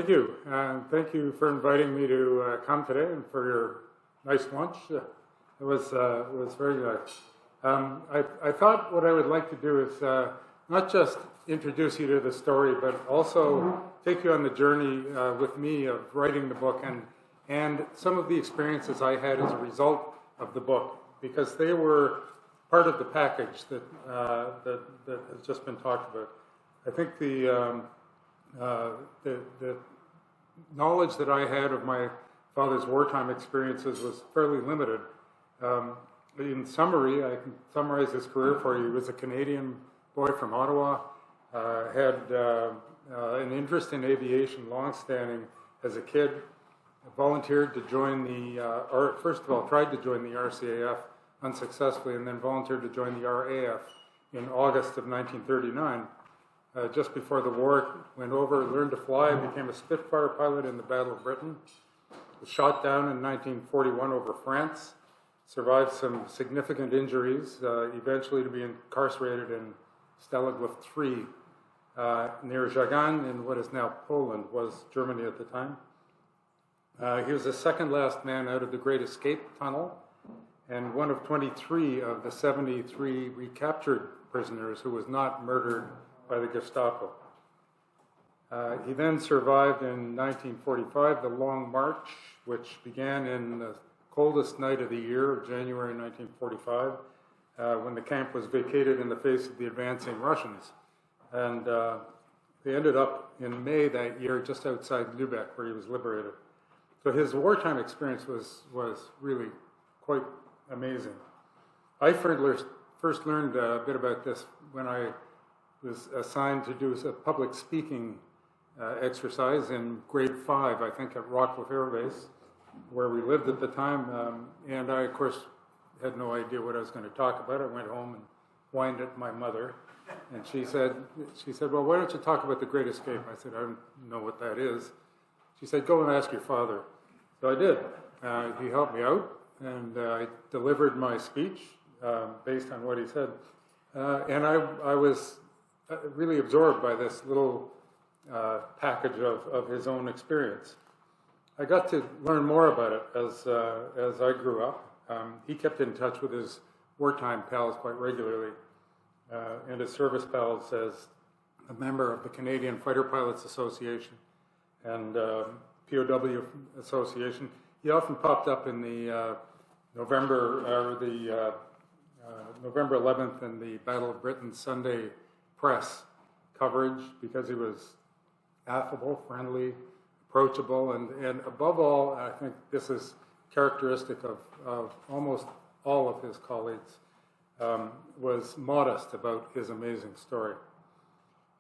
Thank you. Thank you for inviting me to come today and for your nice lunch. It was very nice. I thought what I would like to do is not just introduce you to the story, but also take you on the journey with me of writing the book and some of the experiences I had as a result of the book, because they were part of the package that has just been talked about. I think the knowledge that I had of my father's wartime experiences was fairly limited. In summary, I can summarize his career for you. He was a Canadian boy from Ottawa, had an interest in aviation long-standing as a kid, volunteered to join or first of all tried to join the RCAF unsuccessfully, and then volunteered to join the RAF in August of 1939. Just before the war went over, learned to fly, became a Spitfire pilot in the Battle of Britain, was shot down in 1941 over France, survived some significant injuries, eventually to be incarcerated in Stalag Luft III near Jagan in what is now Poland, was Germany at the time. He was the second last man out of the Great Escape Tunnel and one of 23 of the 73 recaptured prisoners who was not murdered by the Gestapo. He then survived in 1945 the Long March, which began in the coldest night of the year, January 1945, when the camp was vacated in the face of the advancing Russians. And they ended up in May that year just outside Lübeck, where he was liberated. So his wartime experience was really quite amazing. I first learned a bit about this when I was assigned to do a public speaking exercise in grade 5, I think, at Rockcliffe Air Base, where we lived at the time. And I, of course, had no idea what I was going to talk about. I went home and whined at my mother. And she said, well, why don't you talk about the Great Escape? I said, I don't know what that is. She said, go and ask your father. So I did. He helped me out, and I delivered my speech based on what he said. And I was really absorbed by this little package of his own experience. I got to learn more about it as I grew up. He kept in touch with his wartime pals quite regularly, and his service pals as a member of the Canadian Fighter Pilots Association and POW Association. He often popped up in the November 11th and the Battle of Britain Sunday press coverage, because he was affable, friendly, approachable, and above all, I think this is characteristic of almost all of his colleagues, was modest about his amazing story.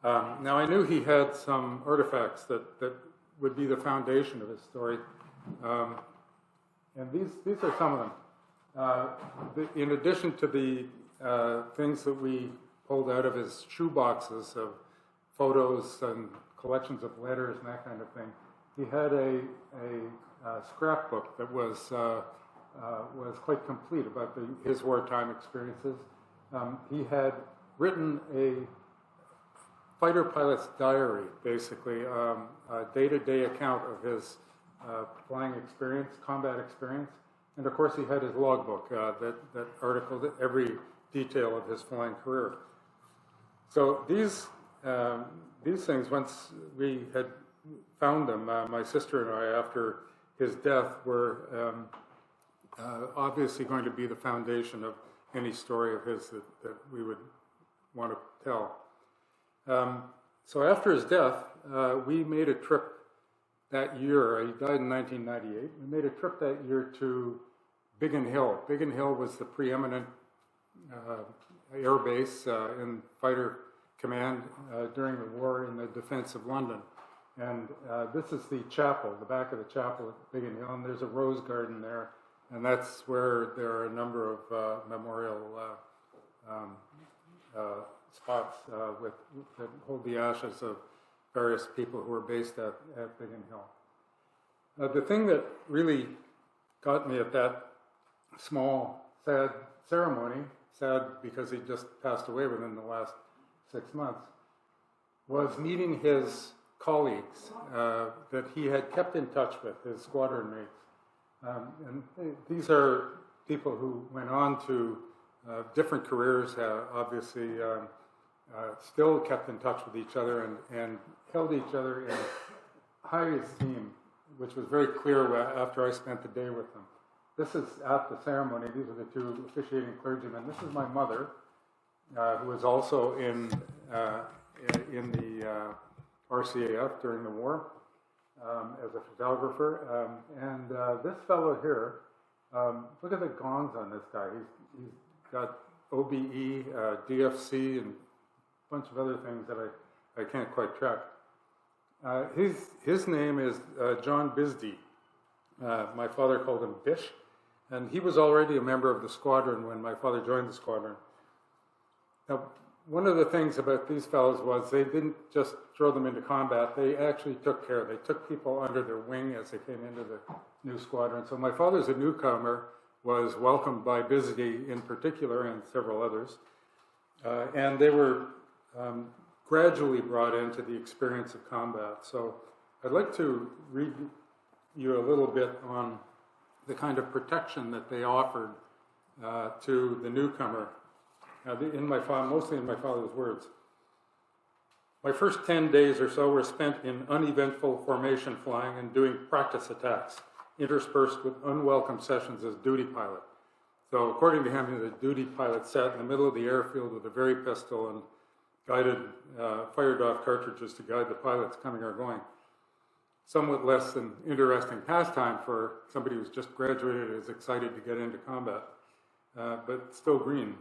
Now, I knew he had some artifacts that would be the foundation of his story, and these are some of them. In addition to the things that we pulled out of his shoeboxes of photos and collections of letters and that kind of thing, he had a scrapbook that was quite complete about his wartime experiences. He had written a fighter pilot's diary, basically, a day-to-day account of his flying experience, combat experience, and of course he had his logbook that articled every detail of his flying career. So these things, once we had found them, my sister and I, after his death, were obviously going to be the foundation of any story of his that we would want to tell. So after his death, we made a trip that year. He died in 1998. We made a trip that year to Biggin Hill. Biggin Hill was the preeminent air base in fighter command during the war in the defense of London. And this is the chapel, the back of the chapel at Biggin Hill, and there's a rose garden there, and that's where there are a number of memorial spots that hold the ashes of various people who were based at Biggin Hill. The thing that really got me at that small, sad ceremony, sad because he just passed away within the last 6 months, was meeting his colleagues that he had kept in touch with, his squadron mates. And these are people who went on to different careers, obviously still kept in touch with each other and held each other in high esteem, which was very clear after I spent the day with them. This is at the ceremony. These are the two officiating clergymen. This is my mother, who was also in the RCAF during the war as a photographer. And this fellow here, look at the gongs on this guy. He's got OBE, DFC, and a bunch of other things that I can't quite track. His name is John Bisdee. My father called him Bish, and he was already a member of the squadron when my father joined the squadron. Now, one of the things about these fellows was they didn't just throw them into combat, they actually took care. They took people under their wing as they came into the new squadron. So my father's a newcomer, was welcomed by Bisdee in particular and several others. And they were gradually brought into the experience of combat. So I'd like to read you a little bit on the kind of protection that they offered to the newcomer. Mostly in my father's words. My first 10 days or so were spent in uneventful formation flying and doing practice attacks, interspersed with unwelcome sessions as duty pilot. So according to him, the duty pilot sat in the middle of the airfield with a very pistol and fired off cartridges to guide the pilots coming or going. Somewhat less than interesting pastime for somebody who's just graduated and is excited to get into combat, but still green.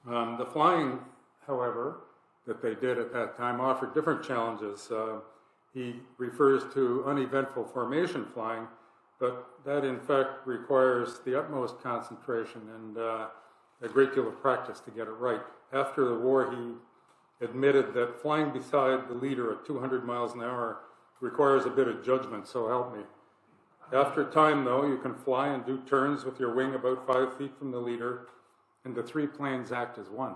The flying, however, that they did at that time offered different challenges. He refers to uneventful formation flying, but that in fact requires the utmost concentration and a great deal of practice to get it right. After the war, he admitted that flying beside the leader at 200 miles an hour requires a bit of judgment, so help me. After time, though, you can fly and do turns with your wing about 5 feet from the leader, and the three planes act as one.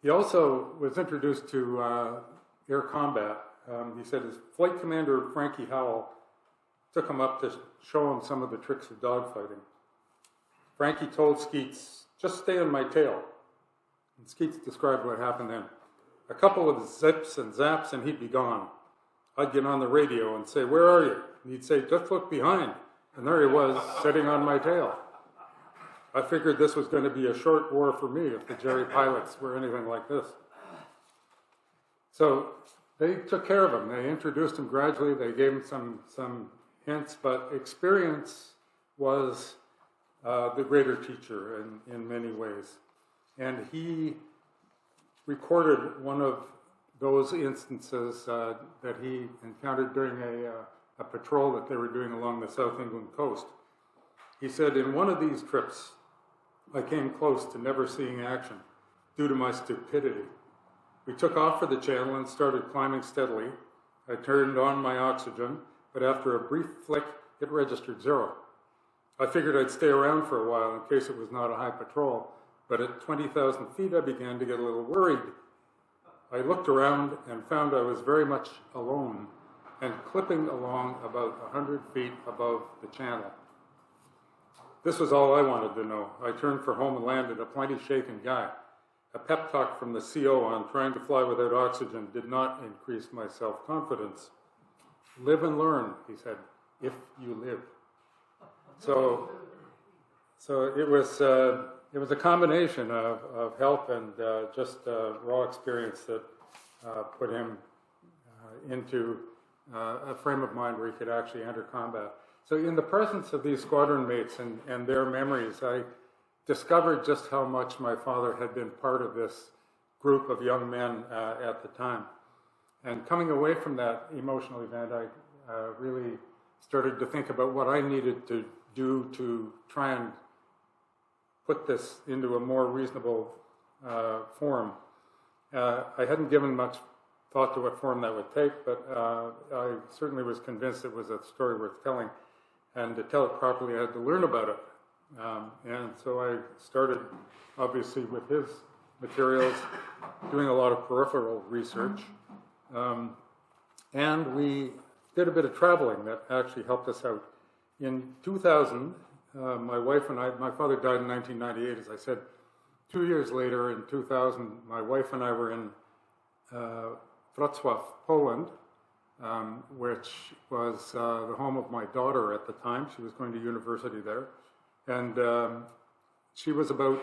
He also was introduced to air combat. He said his flight commander, Frankie Howell, took him up to show him some of the tricks of dogfighting. Frankie told Skeets, "Just stay on my tail." And Skeets described what happened then. A couple of zips and zaps and he'd be gone. I'd get on the radio and say, "Where are you?" And he'd say, "Just look behind." And there he was, sitting on my tail. I figured this was going to be a short war for me if the Jerry pilots were anything like this. So they took care of him. They introduced him gradually. They gave him some hints, but experience was the greater teacher in many ways. And he recorded one of those instances that he encountered during a patrol that they were doing along the South England coast. He said, "In one of these trips, I came close to never seeing action due to my stupidity. We took off for the channel and started climbing steadily. I turned on my oxygen, but after a brief flick, it registered 0. I figured I'd stay around for a while in case it was not a high patrol, but at 20,000 feet, I began to get a little worried. I looked around and found I was very much alone and clipping along about 100 feet above the channel. This was all I wanted to know. I turned for home and landed a plenty shaken guy. A pep talk from the CO on trying to fly without oxygen did not increase my self-confidence. Live and learn, he said, if you live. So it was a combination of help and just raw experience that put him into a frame of mind where he could actually enter combat. So in the presence of these squadron mates and their memories, I discovered just how much my father had been part of this group of young men at the time. And coming away from that emotional event, I really started to think about what I needed to do to try and put this into a more reasonable form. I hadn't given much thought to what form that would take, but I certainly was convinced it was a story worth telling. And to tell it properly, I had to learn about it. And so I started, obviously, with his materials, doing a lot of peripheral research. And we did a bit of traveling that actually helped us out. In 2000, my wife and I, my father died in 1998, as I said. 2 years later, in 2000, my wife and I were in Wrocław, Poland, which was the home of my daughter at the time. She was going to university there. And she was about,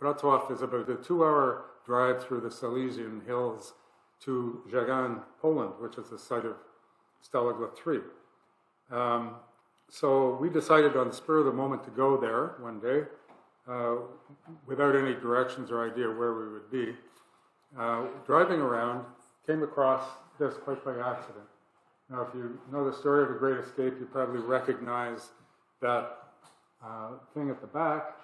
Wrocław is about a 2-hour drive through the Silesian hills to Żagań, Poland, which is the site of Stalag Luft III. So we decided on the spur of the moment to go there one day, without any directions or idea where we would be. Driving around, came across this quite by accident. Now, if you know the story of The Great Escape, you probably recognize that thing at the back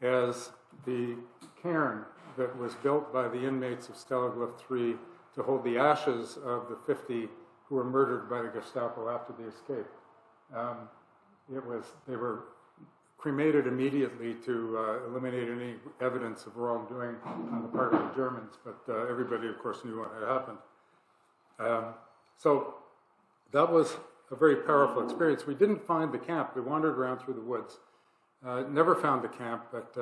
as the cairn that was built by the inmates of Stalag Luft III to hold the ashes of the 50 who were murdered by the Gestapo after the escape. They were cremated immediately to eliminate any evidence of wrongdoing on the part of the Germans, but everybody, of course, knew what had happened. So that was a very powerful experience. We didn't find the camp. We wandered around through the woods. Never found the camp, but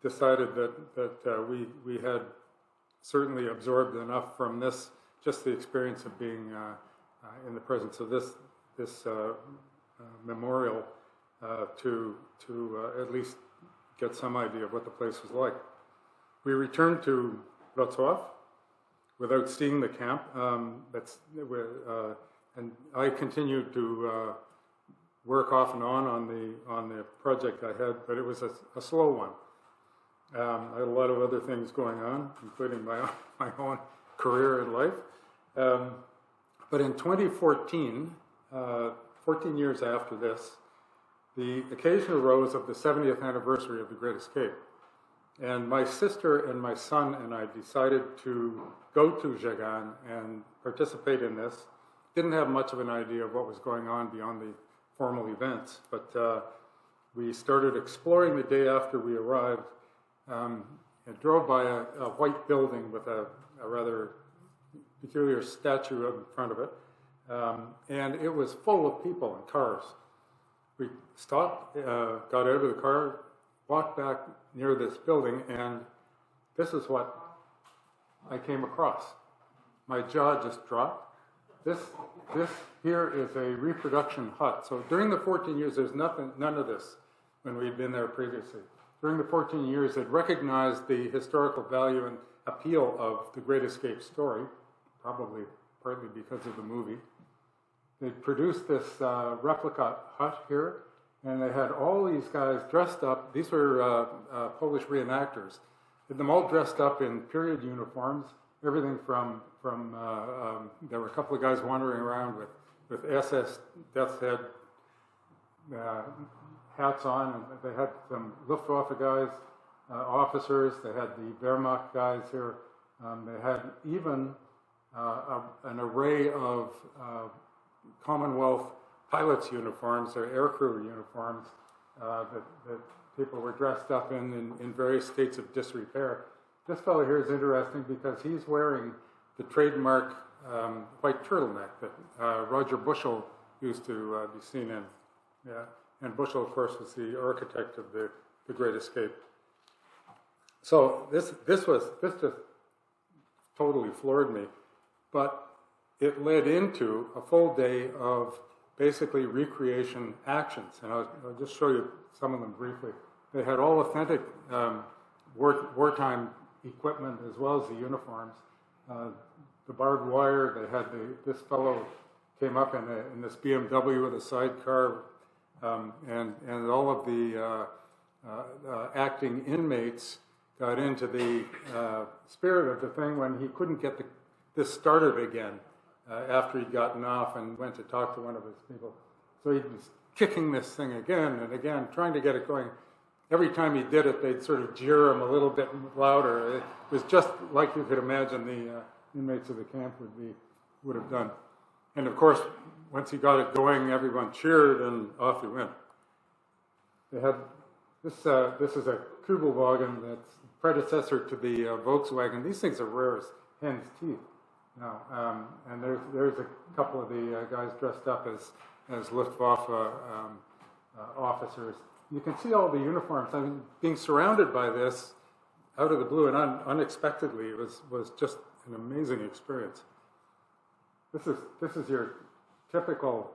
decided that we had certainly absorbed enough from this, just the experience of being in the presence of this memorial to at least get some idea of what the place was like. We returned to Wrocław without seeing the camp. And I continued to work off and on the project I had, but it was a slow one. I had a lot of other things going on, including my own career in life. But in 2014, 14 years after this, the occasion arose of the 70th anniversary of the Great Escape. And my sister and my son and I decided to go to Żagań and participate in this. Didn't have much of an idea of what was going on beyond the formal events, but we started exploring the day after we arrived. And drove by a white building with a rather peculiar statue in front of it. And it was full of people and cars. We stopped, got out of the car, walked back near this building, and this is what I came across. My jaw just dropped. This here is a reproduction hut. So during the 14 years, there's none of this when we'd been there previously. During the 14 years, it recognized the historical value and appeal of the Great Escape story, probably partly because of the movie. They produced this replica hut here, and they had all these guys dressed up. These were Polish reenactors. Had them all dressed up in period uniforms, everything from there were a couple of guys wandering around with SS Death's Head hats on, and they had some Luftwaffe guys, officers. They had the Wehrmacht guys here. They had even an array of Commonwealth pilots' uniforms or aircrew uniforms that people were dressed up in various states of disrepair. This fellow here is interesting because he's wearing the trademark white turtleneck that Roger Bushell used to be seen in. Yeah. And Bushell, of course, was the architect of the Great Escape. So this just totally floored me, but it led into a full day of basically recreation actions, and I'll just show you some of them briefly. They had all authentic wartime equipment as well as the uniforms. The barbed wire. They had this fellow came up in this BMW with a sidecar. And all of the acting inmates got into the spirit of the thing when he couldn't get this started again after he'd gotten off and went to talk to one of his people. So he was kicking this thing again and again, trying to get it going. Every time he did it, they'd sort of jeer him a little bit louder. It was just like you could imagine the inmates of the camp would have done. And of course, once he got it going, everyone cheered, and off he went. They had this is a Kugelwagen that's predecessor to the Volkswagen. These things are rare as hen's teeth now. And there's a couple of the guys dressed up as Luftwaffe officers. You can see all the uniforms. I mean, being surrounded by this out of the blue and unexpectedly was just an amazing experience. This is your typical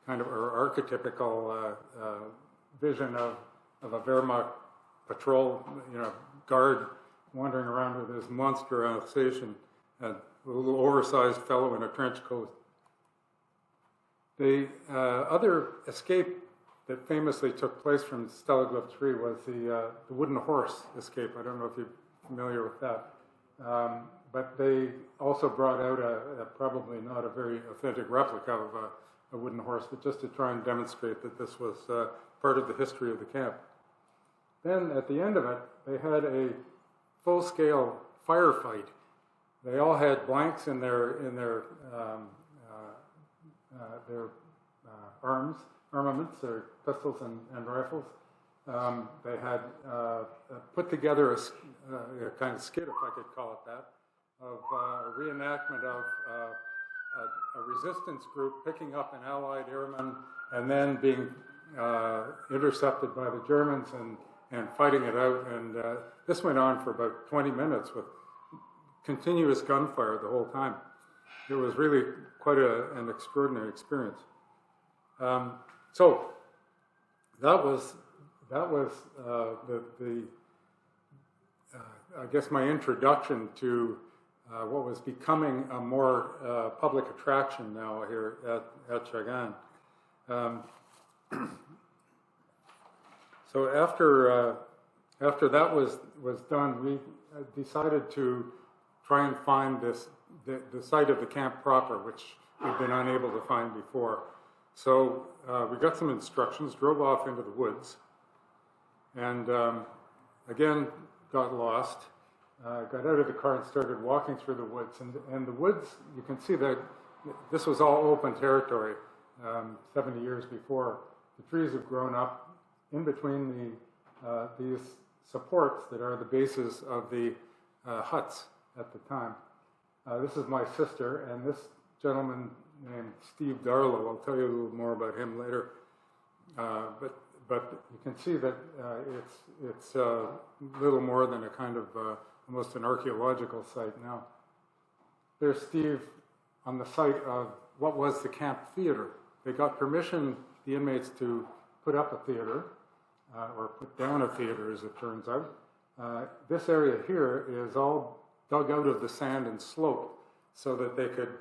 kind of, or archetypical vision of a Wehrmacht patrol, guard wandering around with his monster Alsatian, a little oversized fellow in a trench coat. The other escape that famously took place from Stalag Luft III was the wooden horse escape. I don't know if you're familiar with that. But they also brought out a probably not a very authentic replica of a wooden horse, but just to try and demonstrate that this was part of the history of the camp. Then at the end of it, they had a full-scale firefight. They all had blanks in their armaments, their pistols and rifles. They had put together a kind of skit, if I could call it that, of a reenactment of a resistance group picking up an Allied airman and then being intercepted by the Germans and fighting it out. And this went on for about 20 minutes with continuous gunfire the whole time. It was really quite an extraordinary experience. So that was I guess my introduction to what was becoming a more public attraction now here at Chagrin. So after that was done, we decided to try and find the site of the camp proper, which we'd been unable to find before. So we got some instructions, drove off into the woods, and again got lost. Got out of the car and started walking through the woods. And the woods, you can see that this was all open territory 70 years before. The trees have grown up in between these supports that are the bases of the huts at the time. This is my sister, and this gentleman named Steve Darlow. I'll tell you a little more about him later. But you can see that it's little more than a kind of almost an archaeological site now. There's Steve on the site of what was the camp theater. They got permission, the inmates, to put up a theater, or put down a theater, as it turns out. This area here is all dug out of the sand and slope so that they could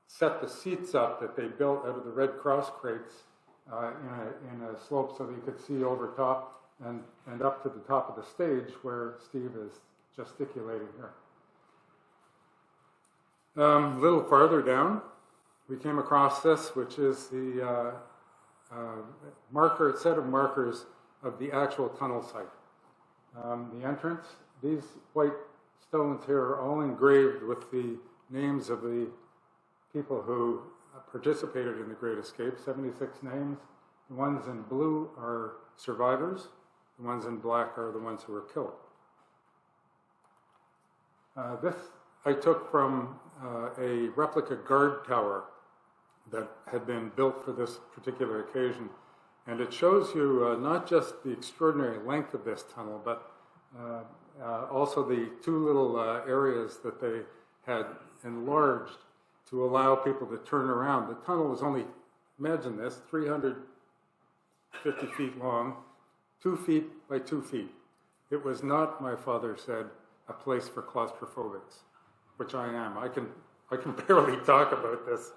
set the seats up that they built out of the Red Cross crates in a slope so that you could see over top and up to the top of the stage where Steve is gesticulating here. A little farther down, we came across this, which is the set of markers of the actual tunnel site. The entrance, these white stones here are all engraved with the names of the people who participated in the Great Escape, 76 names. The ones in blue are survivors. The ones in black are the ones who were killed. This I took from a replica guard tower that had been built for this particular occasion. And it shows you not just the extraordinary length of this tunnel, but also the two little areas that they had enlarged to allow people to turn around. The tunnel was only, imagine this, 350 feet long, 2 feet by 2 feet. It was not, my father said, a place for claustrophobics, which I am. I can barely talk about this.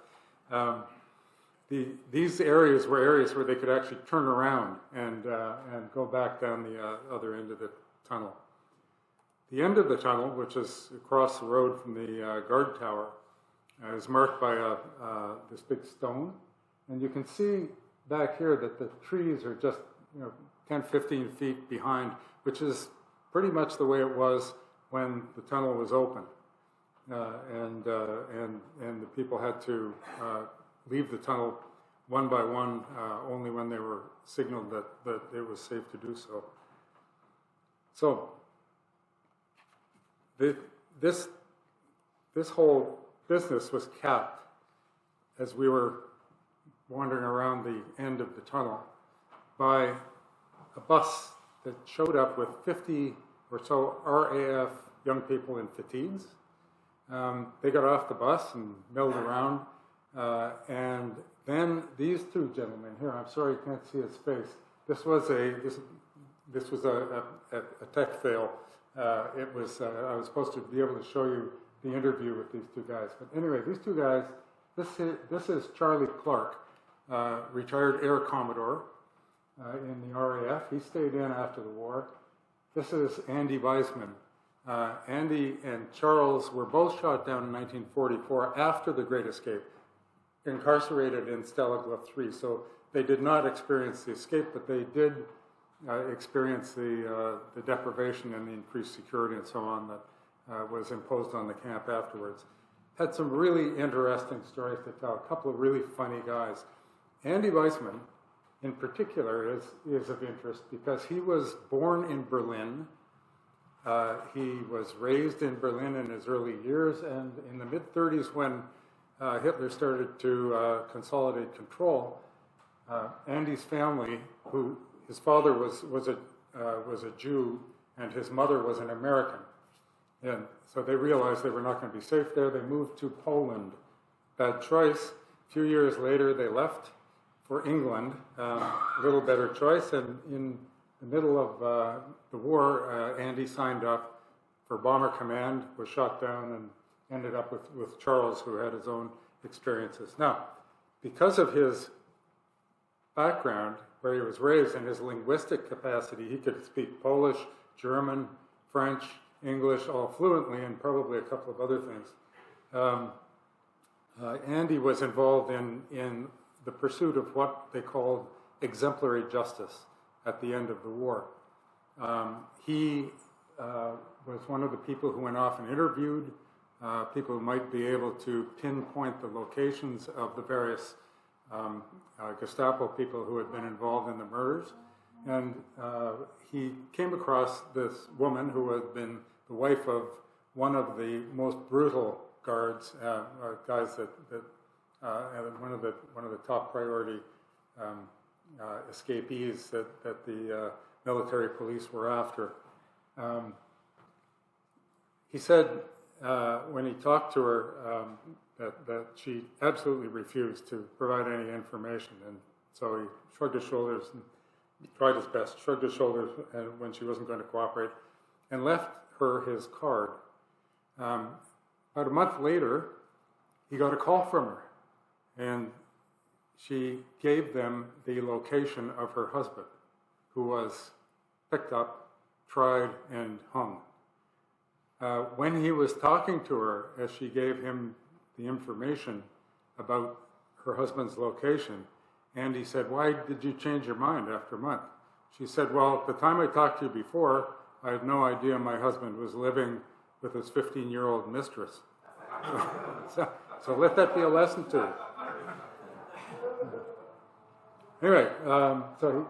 These areas were areas where they could actually turn around and go back down the other end of the tunnel. The end of the tunnel, which is across the road from the guard tower, is marked by this big stone. And you can see back here that the trees are just 10, 15 feet behind, which is pretty much the way it was when the tunnel was open. And the people had to leave the tunnel one by one only when they were signaled that it was safe to do so. So this whole business was capped as we were wandering around the end of the tunnel by a bus that showed up with 50 or so RAF young people in fatigues. They got off the bus and milled around, and then these two gentlemen here, I'm sorry you can't see his face. This was a tech fail. I was supposed to be able to show you the interview with these two guys. But anyway, these two guys, this is Charlie Clark, retired Air Commodore in the RAF. He stayed in after the war. This is Andy Weisman. Andy and Charles were both shot down in 1944 after the Great Escape, incarcerated in Stalag Luft III. So they did not experience the escape, but they did experience the deprivation and the increased security and so on that was imposed on the camp afterwards. Had some really interesting stories to tell, a couple of really funny guys. Andy Weisman, in particular, is of interest because he was born in Berlin. He was raised in Berlin in his early years, and in the mid-30s when Hitler started to consolidate control, Andy's family, who his father was a Jew and his mother was an American, and so they realized they were not going to be safe there. They moved to Poland. Bad choice. A few years later, they left for England. A little better choice, and in the middle of the war, Andy signed up for Bomber Command, was shot down, and ended up with Charles, who had his own experiences. Now, because of his background, where he was raised, and his linguistic capacity, he could speak Polish, German, French, English, all fluently, and probably a couple of other things. Andy was involved in the pursuit of what they called exemplary justice at the end of the war. He was one of the people who went off and interviewed people who might be able to pinpoint the locations of the various Gestapo people who had been involved in the murders. And he came across this woman who had been the wife of one of the most brutal guards, guys that one of the top priority escapees that the military police were after. He said when he talked to her that she absolutely refused to provide any information, and so he shrugged his shoulders and tried his best, shrugged his shoulders when she wasn't going to cooperate, and left her his card. About a month later, he got a call from her, and she gave them the location of her husband, who was picked up, tried, and hung. When he was talking to her, as she gave him the information about her husband's location, Andy said, "Why did you change your mind after a month?" She said, "Well, at the time I talked to you before, I had no idea my husband was living with his 15-year-old mistress." So let that be a lesson to you. Anyway, so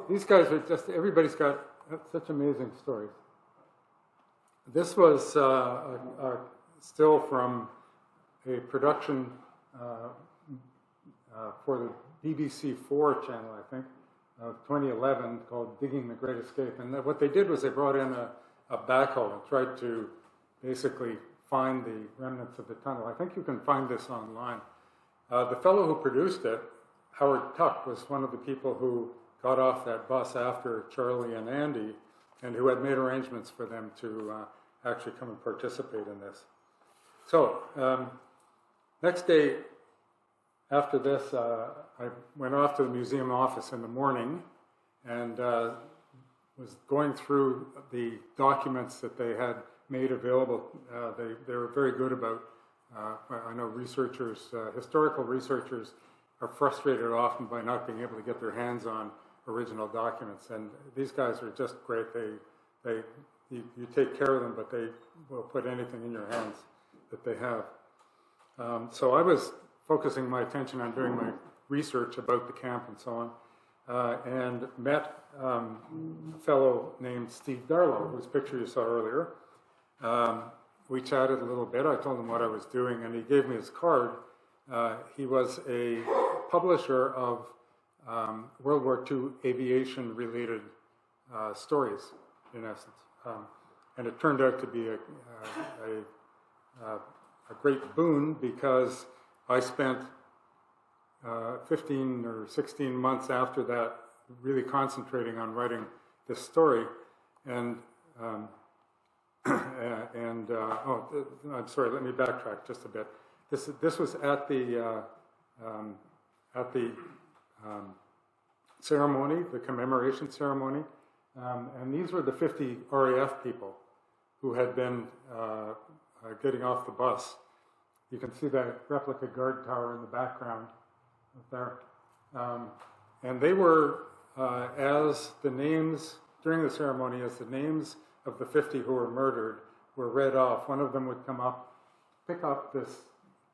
these guys are just, everybody's got such amazing stories. This was a still from a production for the BBC4 channel, I think, of 2011 called Digging the Great Escape. And what they did was they brought in a backhoe and tried to basically find the remnants of the tunnel. I think you can find this online. The fellow who produced it, Howard Tuck, was one of the people who got off that bus after Charlie and Andy and who had made arrangements for them to actually come and participate in this. So, next day after this, I went off to the museum office in the morning and was going through the documents that they had made available. They were very good about, I know researchers, historical researchers are frustrated often by not being able to get their hands on original documents, and these guys are just great. You take care of them, but they will put anything in your hands that they have. So I was focusing my attention on doing my research about the camp and so on, and met a fellow named Steve Darlow, whose picture you saw earlier. We chatted a little bit. I told him what I was doing, and he gave me his card. He was a publisher of World War II aviation-related stories, in essence. And it turned out to be a great boon, because I spent 15 or 16 months after that really concentrating on writing this story. And I'm sorry, let me backtrack just a bit. This was at the ceremony, the commemoration ceremony, and these were the 50 RAF people who had been getting off the bus. You can see that replica guard tower in the background up there. And they were, as the names, during the ceremony, as the names of the 50 who were murdered were read off, one of them would come up, pick up this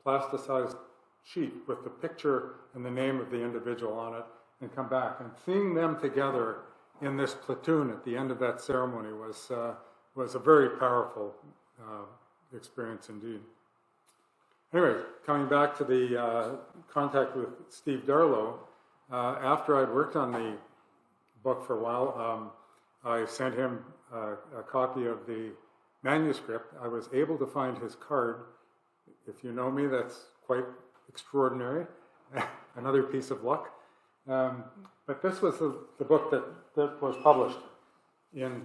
plasticized sheet with the picture and the name of the individual on it, and come back. And seeing them together in this platoon at the end of that ceremony was a very powerful experience indeed. Anyway, coming back to the contact with Steve Darlow, after I'd worked on the book for a while, I sent him a copy of the manuscript. I was able to find his card. If you know me, that's quite extraordinary. Another piece of luck. But this was the book that was published in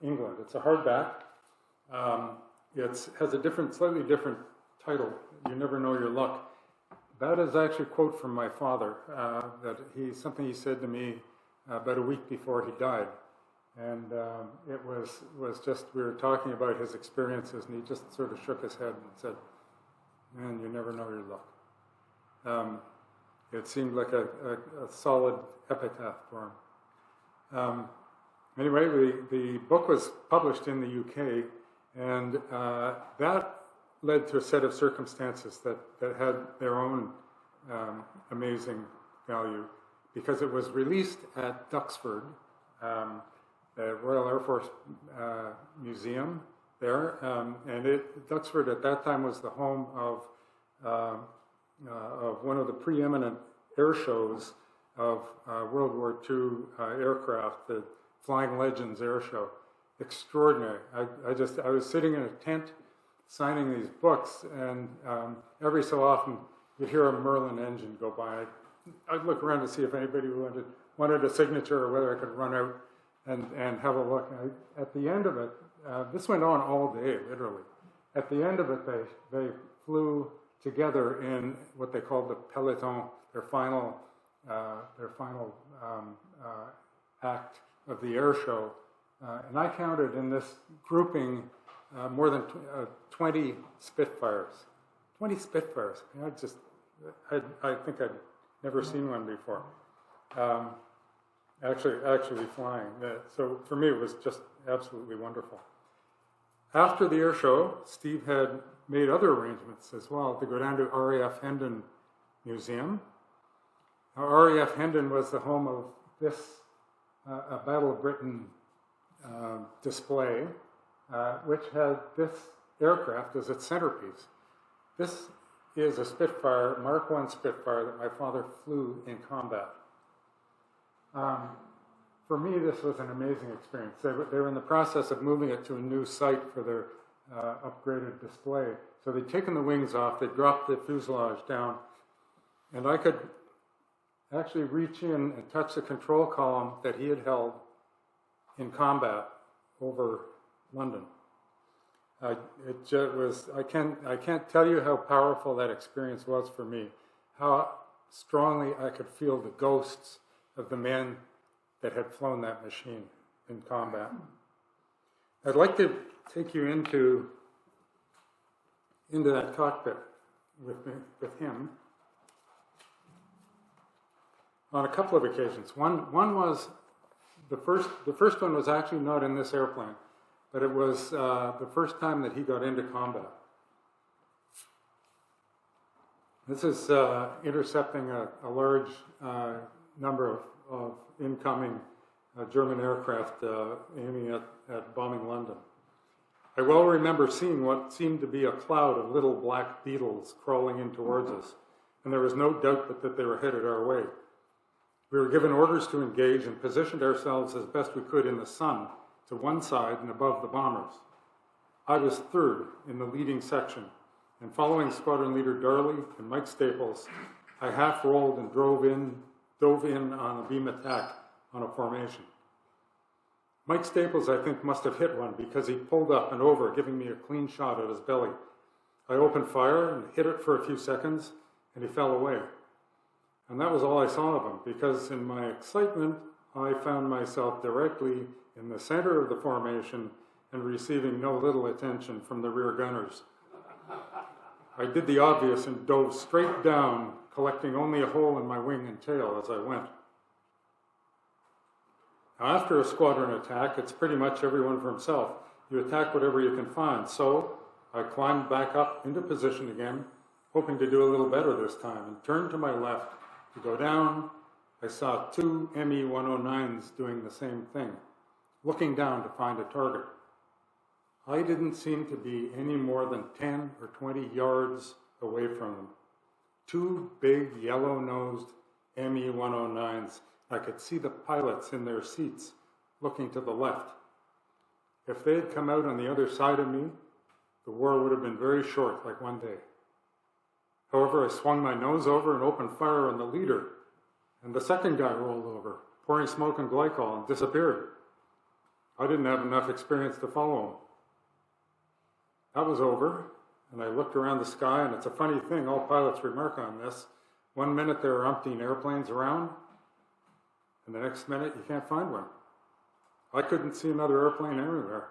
England. It's a hardback. It has a slightly different title, You Never Know Your Luck. That is actually a quote from my father, something he said to me about a week before he died. And it was just, we were talking about his experiences, and he just sort of shook his head and said, "Man, you never know your luck." It seemed like a solid epitaph for him. Anyway, the book was published in the UK, and that led to a set of circumstances that had their own amazing value, because it was released at Duxford, the Royal Air Force Museum there, and Duxford at that time was the home of one of the preeminent air shows of World War II aircraft, the Flying Legends air show. Extraordinary. I was sitting in a tent signing these books, and every so often you'd hear a Merlin engine go by. I'd look around to see if anybody wanted a signature, or whether I could run out and have a look. At the end of it, this went on all day, literally. At the end of it, they flew together in what they called the peloton, their final act of the air show. And I counted in this grouping more than 20 Spitfires. 20 Spitfires. I think I'd never seen one before. Actually flying. So for me, it was just absolutely wonderful. After the air show, Steve had made other arrangements as well to go down to RAF Hendon Museum. Now, RAF Hendon was the home of this a Battle of Britain display, which had this aircraft as its centerpiece. This is a Spitfire, Mark I Spitfire, that my father flew in combat. For me, this was an amazing experience. They were in the process of moving it to a new site for their upgraded display. So they'd taken the wings off, they'd dropped the fuselage down, and I could actually reach in and touch the control column that he had held in combat over London. I can't tell you how powerful that experience was for me, how strongly I could feel the ghosts of the men that had flown that machine in combat. I'd like to take you into that cockpit with him on a couple of occasions. One was the first one was actually not in this airplane, but it was the first time that he got into combat. This is intercepting a large number of incoming German aircraft aiming at bombing London. I well remember seeing what seemed to be a cloud of little black beetles crawling in towards us, and there was no doubt but that they were headed our way. We were given orders to engage and positioned ourselves as best we could in the sun to one side and above the bombers. I was third in the leading section, and following Squadron Leader Darley and Mike Staples, I half rolled and dove in on a beam attack on a formation. Mike Staples, I think, must have hit one because he pulled up and over, giving me a clean shot at his belly. I opened fire and hit it for a few seconds, and he fell away. And that was all I saw of him, because in my excitement, I found myself directly in the center of the formation and receiving no little attention from the rear gunners. I did the obvious and dove straight down, collecting only a hole in my wing and tail as I went. Now, after a squadron attack, it's pretty much everyone for himself. You attack whatever you can find. So I climbed back up into position again, hoping to do a little better this time, and turned to my left to go down. I saw two ME-109s doing the same thing, looking down to find a target. I didn't seem to be any more than 10 or 20 yards away from them. Two big yellow-nosed ME-109s. I could see the pilots in their seats looking to the left. If they had come out on the other side of me, the war would have been very short, like one day. However, I swung my nose over and opened fire on the leader, and the second guy rolled over, pouring smoke and glycol, and disappeared. I didn't have enough experience to follow him. That was over, and I looked around the sky, and it's a funny thing, all pilots remark on this. 1 minute there are umpteen airplanes around, and the next minute you can't find one. I couldn't see another airplane anywhere.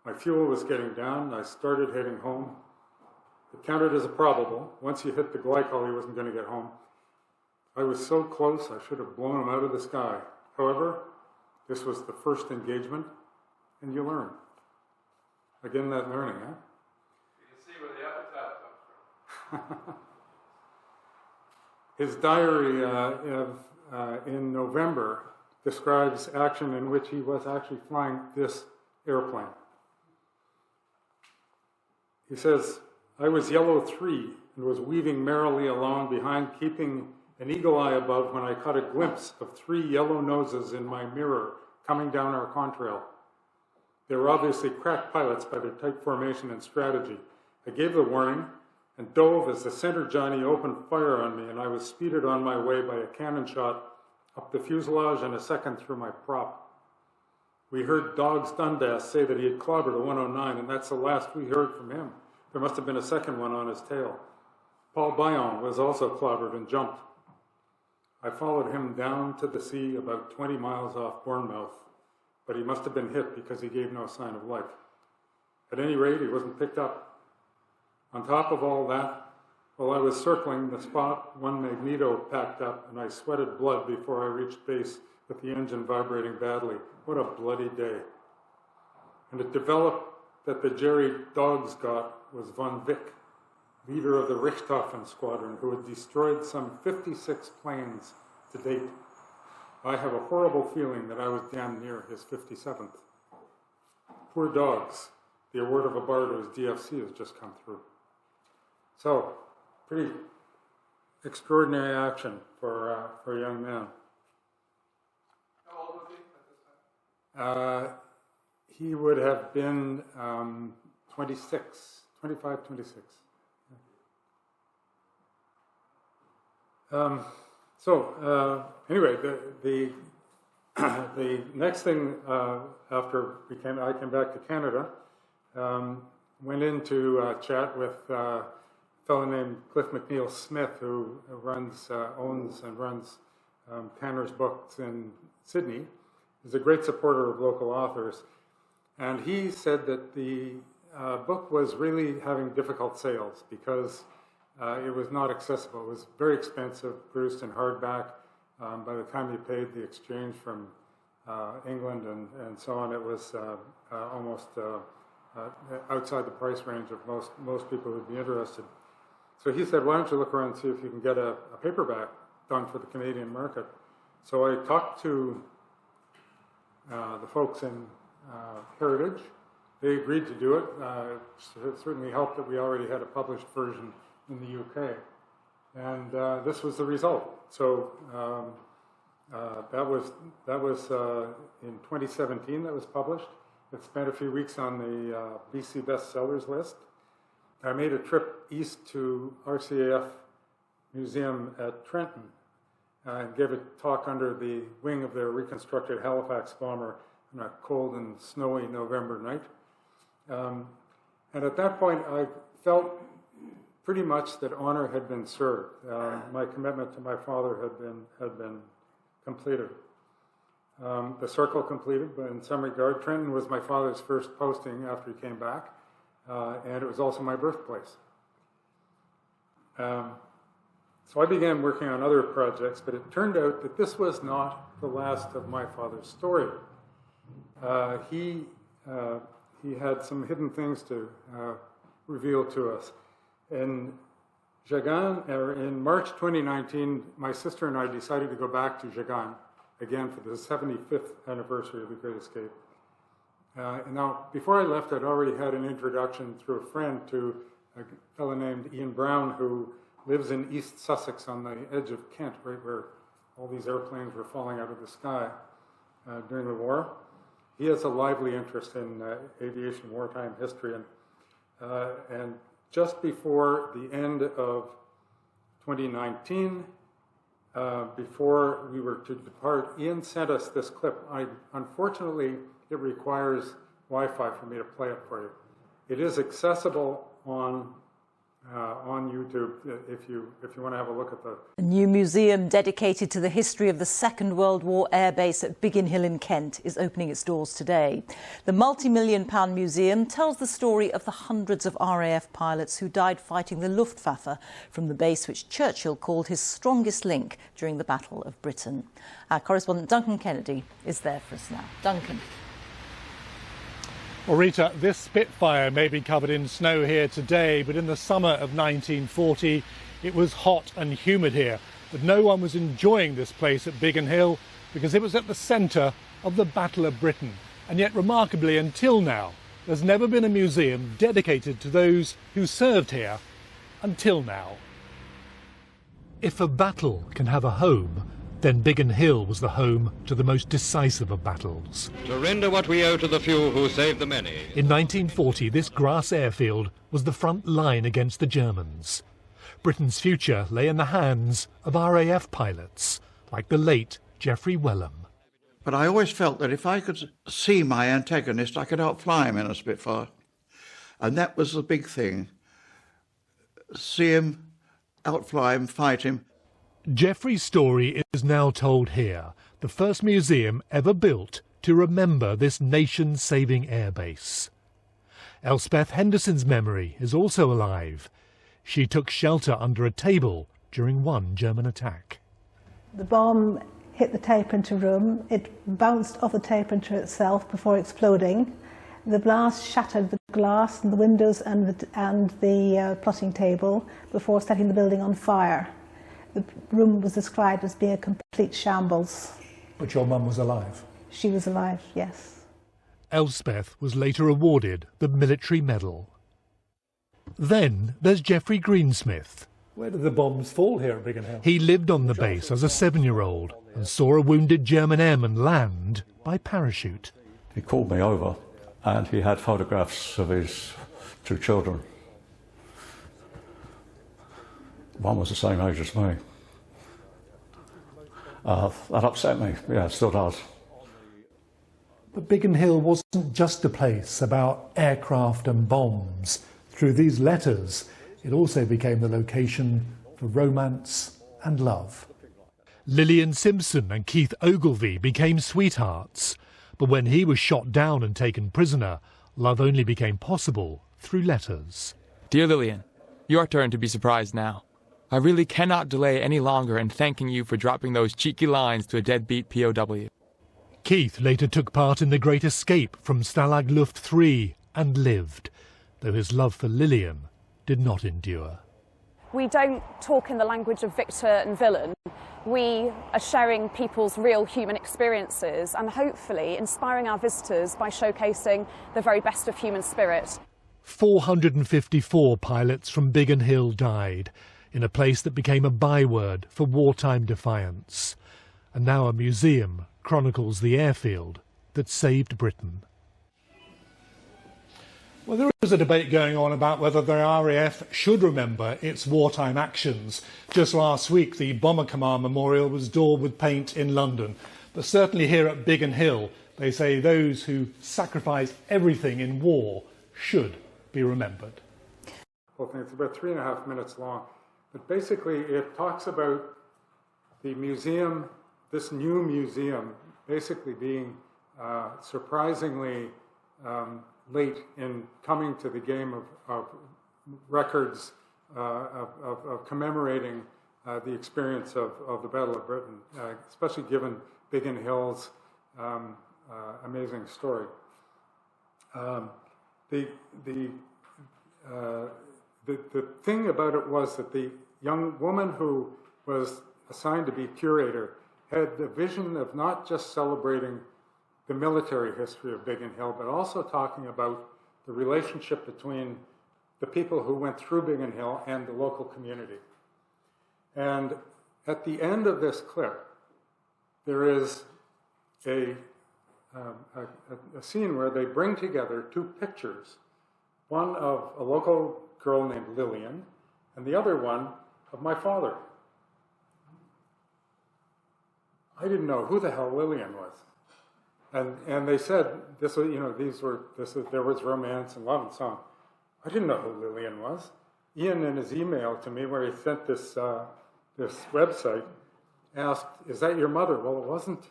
My fuel was getting down, and I started heading home. It counted as a probable. Once you hit the glycol, he wasn't going to get home. I was so close, I should have blown him out of the sky. However, this was the first engagement, and you learn. Again, that learning, huh? You can see where the appetite comes from. His diary in November describes action in which he was actually flying this airplane. He says, I was Yellow 3 and was weaving merrily along behind, keeping an eagle eye above when I caught a glimpse of 3 yellow noses in my mirror coming down our contrail. They were obviously crack pilots by their tight formation and strategy. I gave the warning and dove as the center Johnny opened fire on me, and I was speeded on my way by a cannon shot up the fuselage and a second through my prop. We heard Dogs Dundas say that he had clobbered a 109, and that's the last we heard from him. There must have been a second one on his tail. Paul Bayon was also clobbered and jumped. I followed him down to the sea about 20 miles off Bournemouth, but he must have been hit because he gave no sign of life. At any rate, he wasn't picked up. On top of all that, while I was circling the spot, one magneto packed up, and I sweated blood before I reached base with the engine vibrating badly. What a bloody day. And it developed that the Jerry Dogs got was von Vick, leader of the Richthofen Squadron, who had destroyed some 56 planes to date. I have a horrible feeling that I was damn near his 57th. Poor Dogs. The award of a bar to his DFC has just come through. So, pretty extraordinary action for a young man. How old was he at this time? He would have been 26, 25, 26. Anyway, the next thing after I came back to Canada, went into chat with a fellow named Cliff McNeil Smith, who owns and runs Tanner's Books in Sydney. He's a great supporter of local authors. And he said that the book was really having difficult sales because it was not accessible. It was very expensive, produced in hardback. By the time you paid the exchange from England and so on, it was almost outside the price range of most people who'd be interested. So he said, why don't you look around and see if you can get a paperback done for the Canadian market. So I talked to the folks in Heritage, they agreed to do it. It certainly helped that we already had a published version in the UK. And this was the result. So that was in 2017 that was published. It spent a few weeks on the BC bestsellers list. I made a trip east to RCAF Museum at Trenton and gave a talk under the wing of their reconstructed Halifax bomber on a cold and snowy November night. And at that point, I felt pretty much that honor had been served. My commitment to my father had been completed. The circle completed, but in some regard, Trenton was my father's first posting after he came back, and it was also my birthplace. So I began working on other projects, but it turned out that this was not the last of my father's story. He had some hidden things to reveal to us. In March 2019, my sister and I decided to go back to Jagan again for the 75th anniversary of the Great Escape. And now, before I left, I'd already had an introduction through a friend to a fellow named Ian Brown, who lives in East Sussex on the edge of Kent, right where all these airplanes were falling out of the sky during the war. He has a lively interest in aviation wartime history, and just before the end of 2019, before we were to depart, Ian sent us this clip. Want it requires Wi-Fi for me to play it for you. It is accessible on YouTube if you want to have a look at the... A new museum dedicated to the history of the Second World War airbase at Biggin Hill in Kent is opening its doors today. The multi-million-pound museum tells the story of the hundreds of RAF pilots who died fighting the Luftwaffe from the base which Churchill called his strongest link during the Battle of Britain. Our correspondent Duncan Kennedy is there for us now. Duncan. Well, Rita, this Spitfire may be covered in snow here today, but in the summer of 1940, it was hot and humid here. But no one was enjoying this place at Biggin Hill because it was at the centre of the Battle of Britain. And yet, remarkably, until now, there's never been a museum dedicated to those who served here until now. If a battle can have a home, then Biggin Hill was the home to the most decisive of battles. To render what we owe to the few who saved the many. In 1940, this grass airfield was the front line against the Germans. Britain's future lay in the hands of RAF pilots, like the late Geoffrey Wellham. But I always felt that if I could see my antagonist, I could outfly him in a Spitfire. And that was the big thing. See him, outfly him, fight him. Geoffrey's story is now told here, the first museum ever built to remember this nation-saving airbase. Elspeth Henderson's memory is also alive. She took shelter under a table during one German attack. The bomb hit the tape printer room. It bounced off the tape printer itself before exploding. The blast shattered the glass and the windows and the plotting table before setting the building on fire. The room was described as being a complete shambles. But your mum was alive? She was alive, yes. Elspeth was later awarded the Military Medal. Then there's Geoffrey Greensmith. Where did the bombs fall here at Biggin Hill? He lived on the base as a 7-year-old and saw a wounded German airman land by parachute. He called me over and he had photographs of his 2 children. One was the same age as me. That upset me, yeah, it still does. But Biggin Hill wasn't just a place about aircraft and bombs. Through these letters, it also became the location for romance and love. Lillian Simpson and Keith Ogilvie became sweethearts, but when he was shot down and taken prisoner, love only became possible through letters. Dear Lillian, your turn to be surprised now. I really cannot delay any longer in thanking you for dropping those cheeky lines to a deadbeat POW. Keith later took part in the Great Escape from Stalag Luft III and lived, though his love for Lillian did not endure. we don't talk in the language of victor and villain. We are sharing people's real human experiences and hopefully inspiring our visitors by showcasing the very best of human spirit. 454 pilots from Biggin Hill died in a place that became a byword for wartime defiance. And now a museum chronicles the airfield that saved Britain. Well, there is a debate going on about whether the RAF should remember its wartime actions. Just last week, the Bomber Command Memorial was daubed with paint in London. But certainly here at Biggin Hill, they say those who sacrificed everything in war should be remembered. Whole thing, it's about 3.5 minutes long. But basically, it talks about the museum, this new museum, basically being surprisingly late in coming to the game of records of commemorating the experience of the Battle of Britain, especially given Biggin Hill's amazing story. The thing about it was that the young woman who was assigned to be curator had the vision of not just celebrating the military history of Biggin Hill, but also talking about the relationship between the people who went through Biggin Hill and the local community. And at the end of this clip, there is a scene where they bring together two pictures, one of a local girl named Lillian, and the other one of my father. I didn't know who the hell Lillian was. And they said this was, there was romance and love and so on. I didn't know who Lillian was. Ian, in his email to me, where he sent this this website, asked, "Is that your mother?" Well, it wasn't.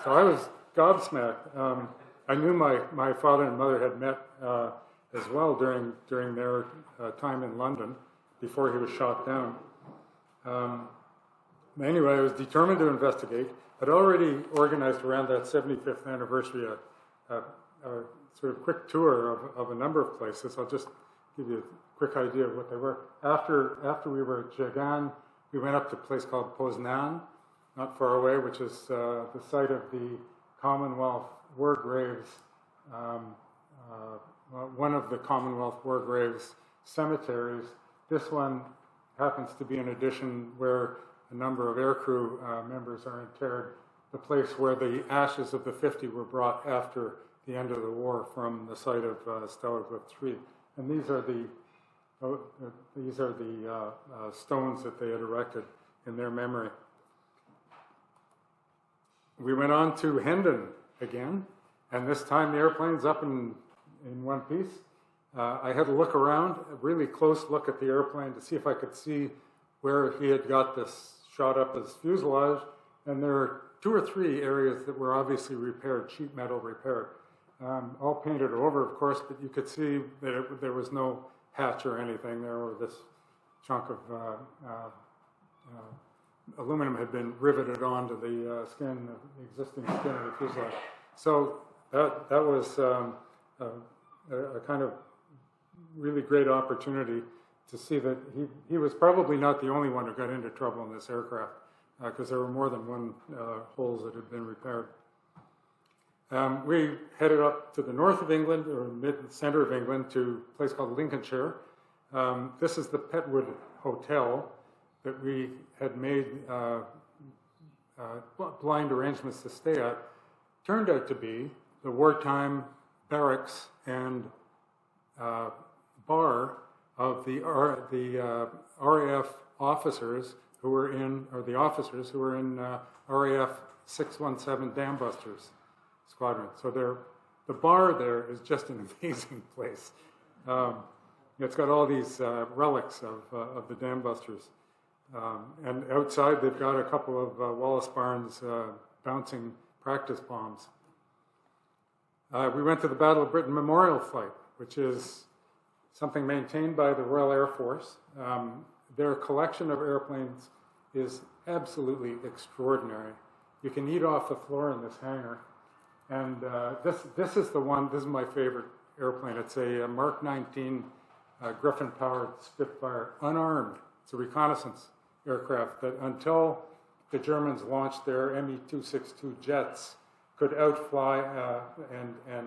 So I was gobsmacked. I knew my father and mother had met as well during their time in London before he was shot down. Anyway, I was determined to investigate. I'd already organized around that 75th anniversary a sort of quick tour of a number of places. I'll just give you a quick idea of what they were. After we were at Jagan, we went up to a place called Poznan, not far away, which is the site of the Commonwealth War Graves, one of the Commonwealth War Graves cemeteries. This one happens to be an addition where a number of aircrew members are interred, the place where the ashes of the 50 were brought after the end of the war from the site of Stalag Luft III. And these are the stones that they had erected in their memory. We went on to Hendon again, and this time the airplane's up in one piece. I had to look around, a really close look at the airplane to see if I could see where he had got this shot up as fuselage, and there are 2 or 3 areas that were obviously repaired, sheet metal repaired. All painted over, of course, but you could see that there was no hatch or anything there, or this chunk of aluminum had been riveted onto the skin, the existing skin of the fuselage. So that was a kind of really great opportunity to see that he was probably not the only one who got into trouble in this aircraft, because there were more than one holes that had been repaired. We headed up to the north of England, or mid-center of England, to a place called Lincolnshire. This is the Petwood Hotel that we had made blind arrangements to stay at. Turned out to be the wartime barracks and bar of the RAF officers who were in, or the officers who were in RAF 617 Dam Busters Squadron. So the bar there is just an amazing place. It's got all these relics of the Dam Busters. And outside they've got a couple of Wallace Barnes bouncing practice bombs. We went to the Battle of Britain Memorial Flight, which is something maintained by the Royal Air Force. Their collection of airplanes is absolutely extraordinary. You can eat off the floor in this hangar. And this is the one, this is my favorite airplane. It's a Mark 19 Griffin-powered Spitfire, unarmed. It's a reconnaissance aircraft that until the Germans launched their Me-262 jets could outfly and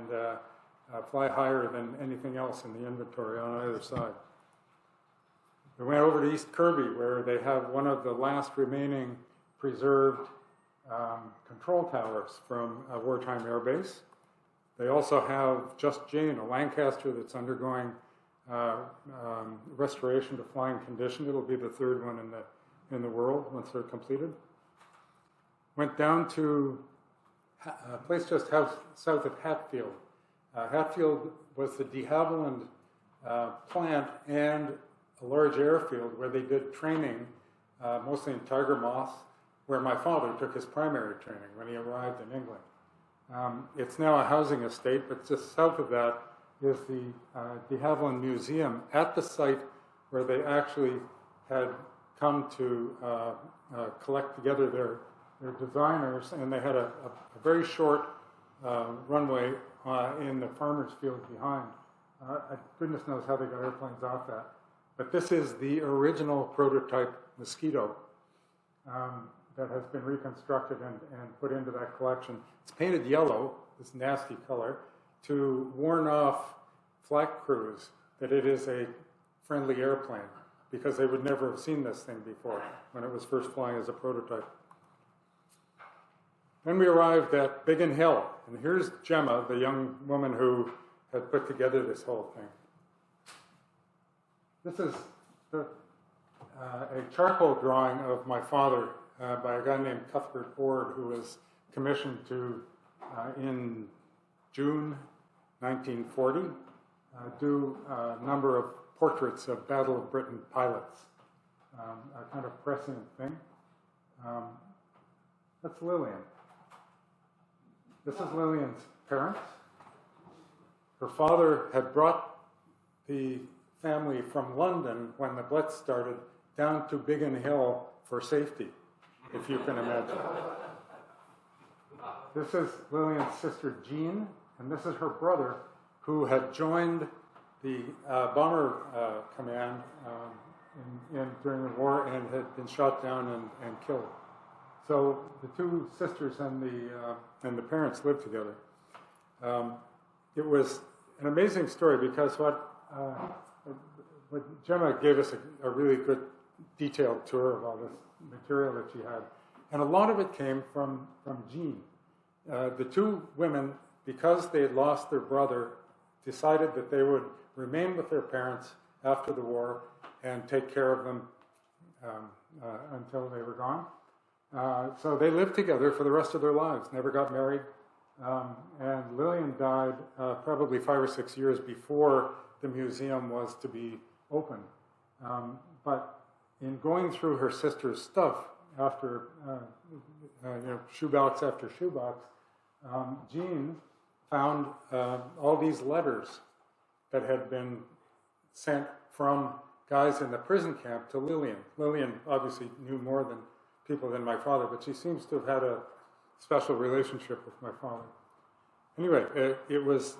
fly higher than anything else in the inventory on either side. We went over to East Kirby, where they have one of the last remaining preserved control towers from a wartime airbase. They also have Just Jane, a Lancaster that's undergoing restoration to flying condition. It'll be the third one in the world once they're completed. Went down to a place just south of Hatfield. Hatfield was the de Havilland plant and a large airfield where they did training, mostly in tiger moths, where my father took his primary training when he arrived in England. It's now a housing estate, but just south of that is the de Havilland Museum at the site where they actually had come to collect together their designers, and they had a very short runway in the farmer's field behind. Goodness knows how they got airplanes off that. But this is the original prototype Mosquito that has been reconstructed and put into that collection. It's painted yellow, this nasty color, to warn off flak crews that it is a friendly airplane, because they would never have seen this thing before when it was first flying as a prototype. Then we arrived at Biggin Hill, and here's Gemma, the young woman who had put together this whole thing. This is a charcoal drawing of my father by a guy named Cuthbert Ord, who was commissioned to, in June 1940, do a number of portraits of Battle of Britain pilots, a kind of prescient thing. That's Lillian. This is Lillian's parents. Her father had brought the family from London when the Blitz started down to Biggin Hill for safety, if you can imagine. This is Lillian's sister Jean, and this is her brother, who had joined the bomber command during the war and had been shot down and killed. So the two sisters and the parents lived together. It was an amazing story because what Gemma gave us a really good detailed tour of all this material that she had, and a lot of it came from Jean. The two women, because they had lost their brother, decided that they would remain with their parents after the war and take care of them until they were gone. So they lived together for the rest of their lives, never got married. And Lillian died probably 5 or 6 years before the museum was to be opened. But in going through her sister's stuff after shoebox after shoebox, Jean found all these letters that had been sent from guys in the prison camp to Lillian. Lillian obviously knew more than people than my father, but she seems to have had a special relationship with my father. Anyway, it was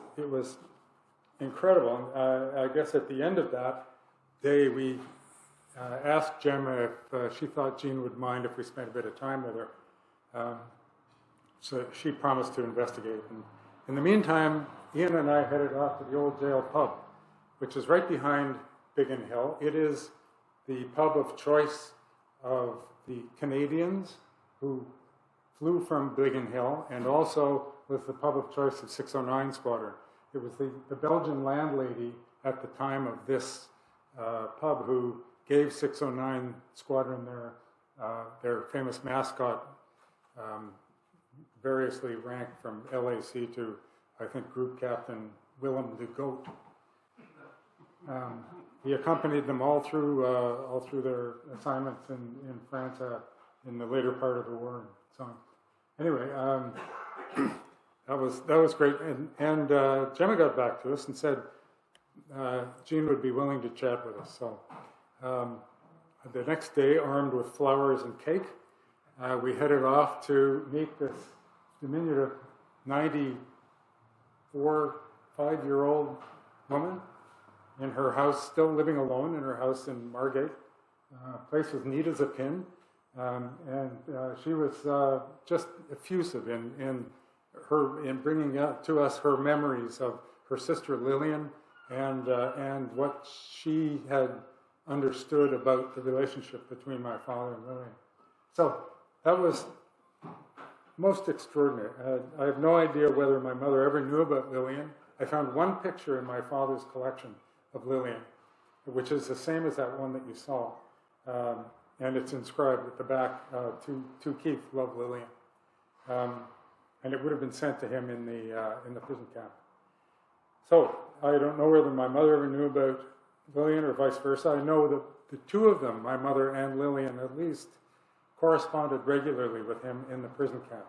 incredible. I guess at the end of that day, we asked Gemma if she thought Jean would mind if we spent a bit of time with her. So she promised to investigate. And in the meantime, Ian and I headed off to the old jail pub, which is right behind Biggin Hill. It is the pub of choice of the Canadians who flew from Biggin Hill, and also was the pub of choice of 609 Squadron. It was the Belgian landlady at the time of this pub who gave 609 Squadron their famous mascot, variously ranked from LAC to, I think, Group Captain Willem de Goat. He accompanied them all through their assignments in France in the later part of the war and so on. Anyway, that was great. And Gemma got back to us and said Jean would be willing to chat with us. So the next day, armed with flowers and cake, we headed off to meet this diminutive 94, 5-year-old woman in her house, still living alone in her house in Margate. Place was neat as a pin, and she was just effusive in bringing to us her memories of her sister Lillian and what she had understood about the relationship between my father and Lillian. So that was most extraordinary. I have no idea whether my mother ever knew about Lillian. I found one picture in my father's collection of Lillian, which is the same as that one that you saw. And it's inscribed at the back, to Keith, love Lillian. And it would have been sent to him in the prison camp. So I don't know whether my mother ever knew about Lillian or vice versa. I know that the two of them, my mother and Lillian at least, corresponded regularly with him in the prison camp.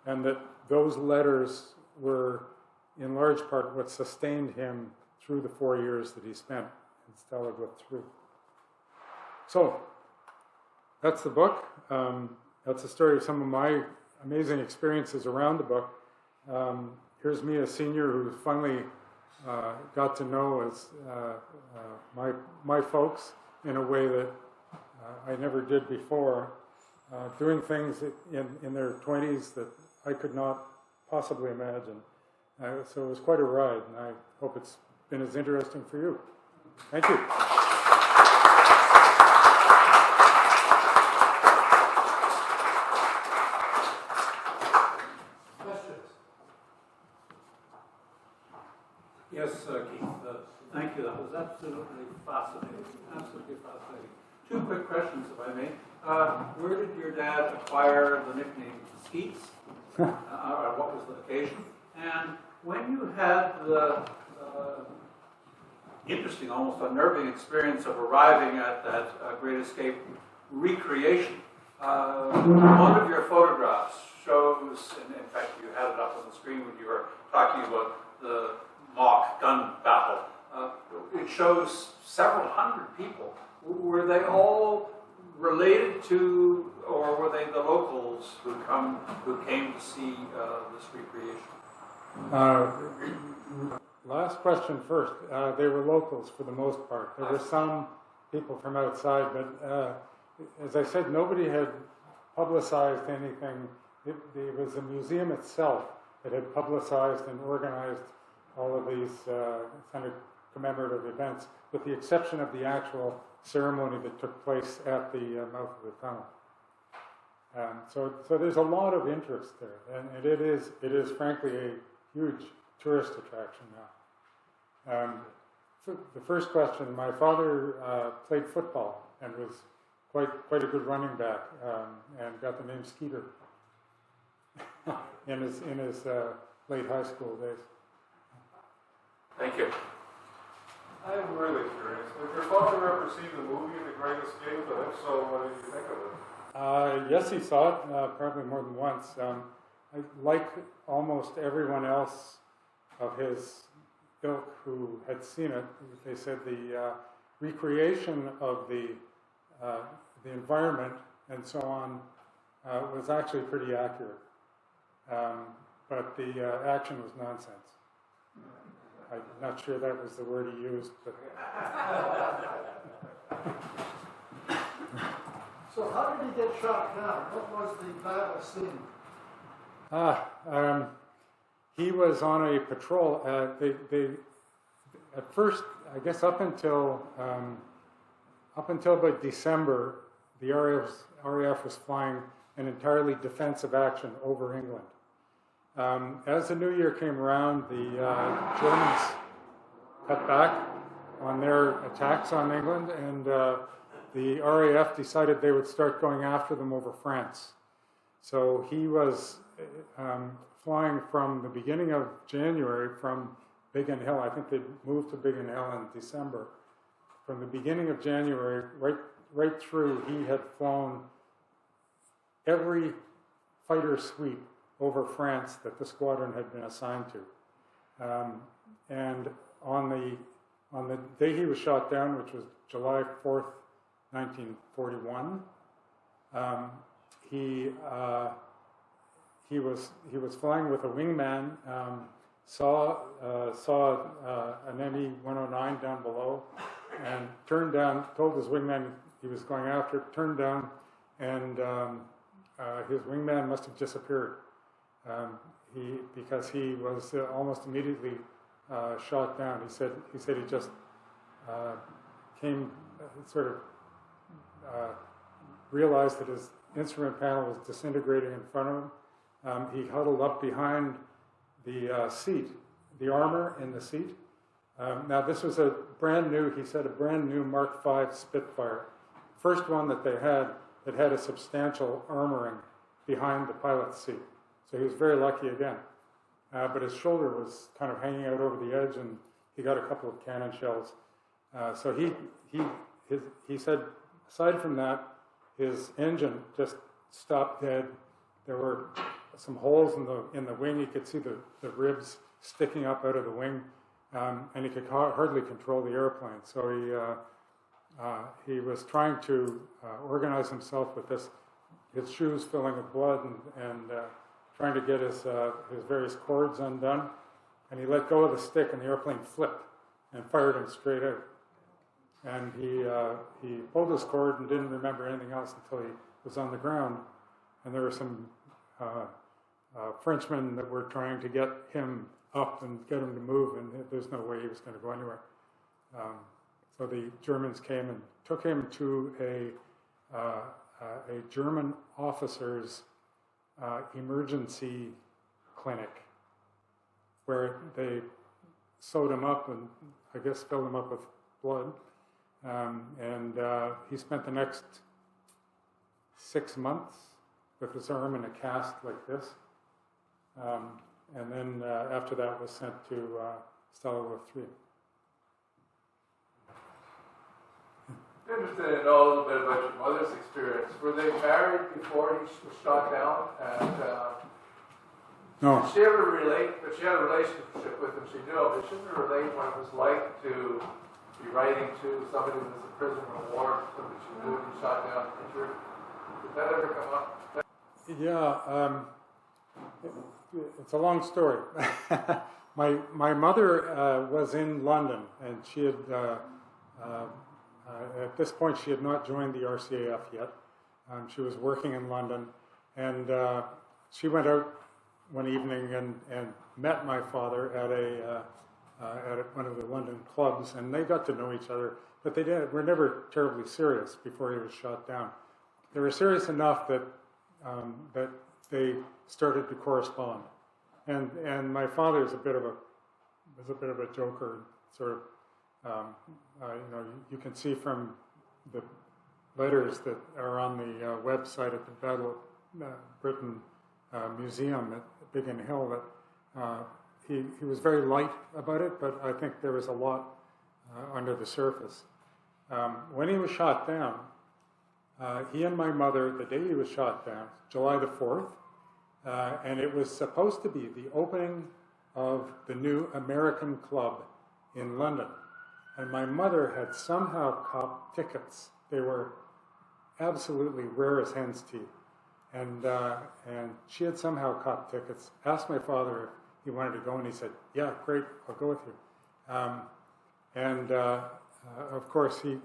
And that those letters were in large part what sustained him through the 4 years that he spent in Stalag Luft III. So that's the book. That's the story of some of my amazing experiences around the book. Here's me, a senior who finally got to know as my folks in a way that I never did before, doing things in their 20s that I could not possibly imagine. So it was quite a ride, and I hope it's been as interesting for you. Thank you. Yes, Keith, thank you. That was absolutely fascinating. Absolutely fascinating. Two quick questions, if I may. Where did your dad acquire the nickname Skeets? What was the occasion? And when you had the interesting, almost unnerving experience of arriving at that Great Escape recreation, one of your photographs shows, and in fact you had it up on the screen when you were talking about the mock gun battle. It shows several hundred people. Were they all related to, or were they the locals who came to see this recreation? Last question first. They were locals for the most part. There were some people from outside, but as I said, nobody had publicized anything. It was the museum itself that had publicized and organized all of these kind of commemorative events, with the exception of the actual ceremony that took place at the mouth of the tunnel. So there's a lot of interest there, and it is frankly a huge tourist attraction now. The first question: my father played football and was quite a good running back, and got the name Skeeter in his late high school days. Thank you. I'm really curious. Has your father ever seen the movie The Great Escape? And if so, what did you think of it? Yes, he saw it, probably more than once. Like almost everyone else of his ilk who had seen it, they said the recreation of the environment and so on was actually pretty accurate. But the action was nonsense. I'm not sure that was the word he used, but... So how did he get shot down? What was the battle scene? He was on a patrol. They at first, I guess up until about December, the RAF was flying an entirely defensive action over England. As the new year came around, the Germans cut back on their attacks on England, and the RAF decided they would start going after them over France. So he was flying from the beginning of January from Biggin Hill. I think they moved to Biggin Hill in December. From the beginning of January right through, he had flown every fighter sweep over France that the squadron had been assigned to. And on the day he was shot down, which was July 4th, 1941, he was flying with a wingman saw an ME-109 down below, and turned down, told his wingman he was going after, turned down, and his wingman must have disappeared because he was almost immediately shot down. He said he just came, sort of realized that his instrument panel was disintegrating in front of him. He huddled up behind the seat, the armor in the seat. Now this was a brand new, he said, a brand new Mark V Spitfire. First one that they had that had a substantial armoring behind the pilot's seat. So he was very lucky again. But his shoulder was kind of hanging out over the edge, and he got a couple of cannon shells. So he said, aside from that, his engine just stopped dead. There were some holes in the wing. You could see the ribs sticking up out of the wing, and he could hardly control the airplane. So he was trying to organize himself with his shoes filling with blood and trying to get his various cords undone. And he let go of the stick, and the airplane flipped and fired him straight out. And he pulled his cord and didn't remember anything else until he was on the ground. And there were some Frenchmen that were trying to get him up and get him to move, and there's no way he was going to go anywhere. So the Germans came and took him to a German officer's emergency clinic, where they sewed him up and I guess filled him up with blood. And he spent the next 6 months with his arm in a cast like this. And then after that was sent to Stalag Luft III. I'm interested to know a little bit about your mother's experience. Were they married before he was shot down? And no. Did she ever relate? But she had a relationship with him. She knew him. But she didn't relate what it was like to be writing to somebody who was a prisoner of war, somebody she knew and he shot down, injured. Did that ever come up? Yeah, it's a long story. My mother was in London, and she had at this point she had not joined the RCAF yet. She was working in London, and she went out one evening and met my father at one of the London clubs, and they got to know each other, but they were never terribly serious before he was shot down. They were serious enough that they started to correspond, and my father was a bit of a joker, sort of. You can see from the letters that are on the website at the Battle of Britain Museum at Biggin Hill that he was very light about it, but I think there was a lot under the surface. When he was shot down, he and my mother, the day he was shot down, July the 4th, and it was supposed to be the opening of the new American Club in London. And my mother had somehow copped tickets. They were absolutely rare as hen's teeth. And she had somehow copped tickets, asked my father if he wanted to go, and he said, yeah, great, I'll go with you. Of course, he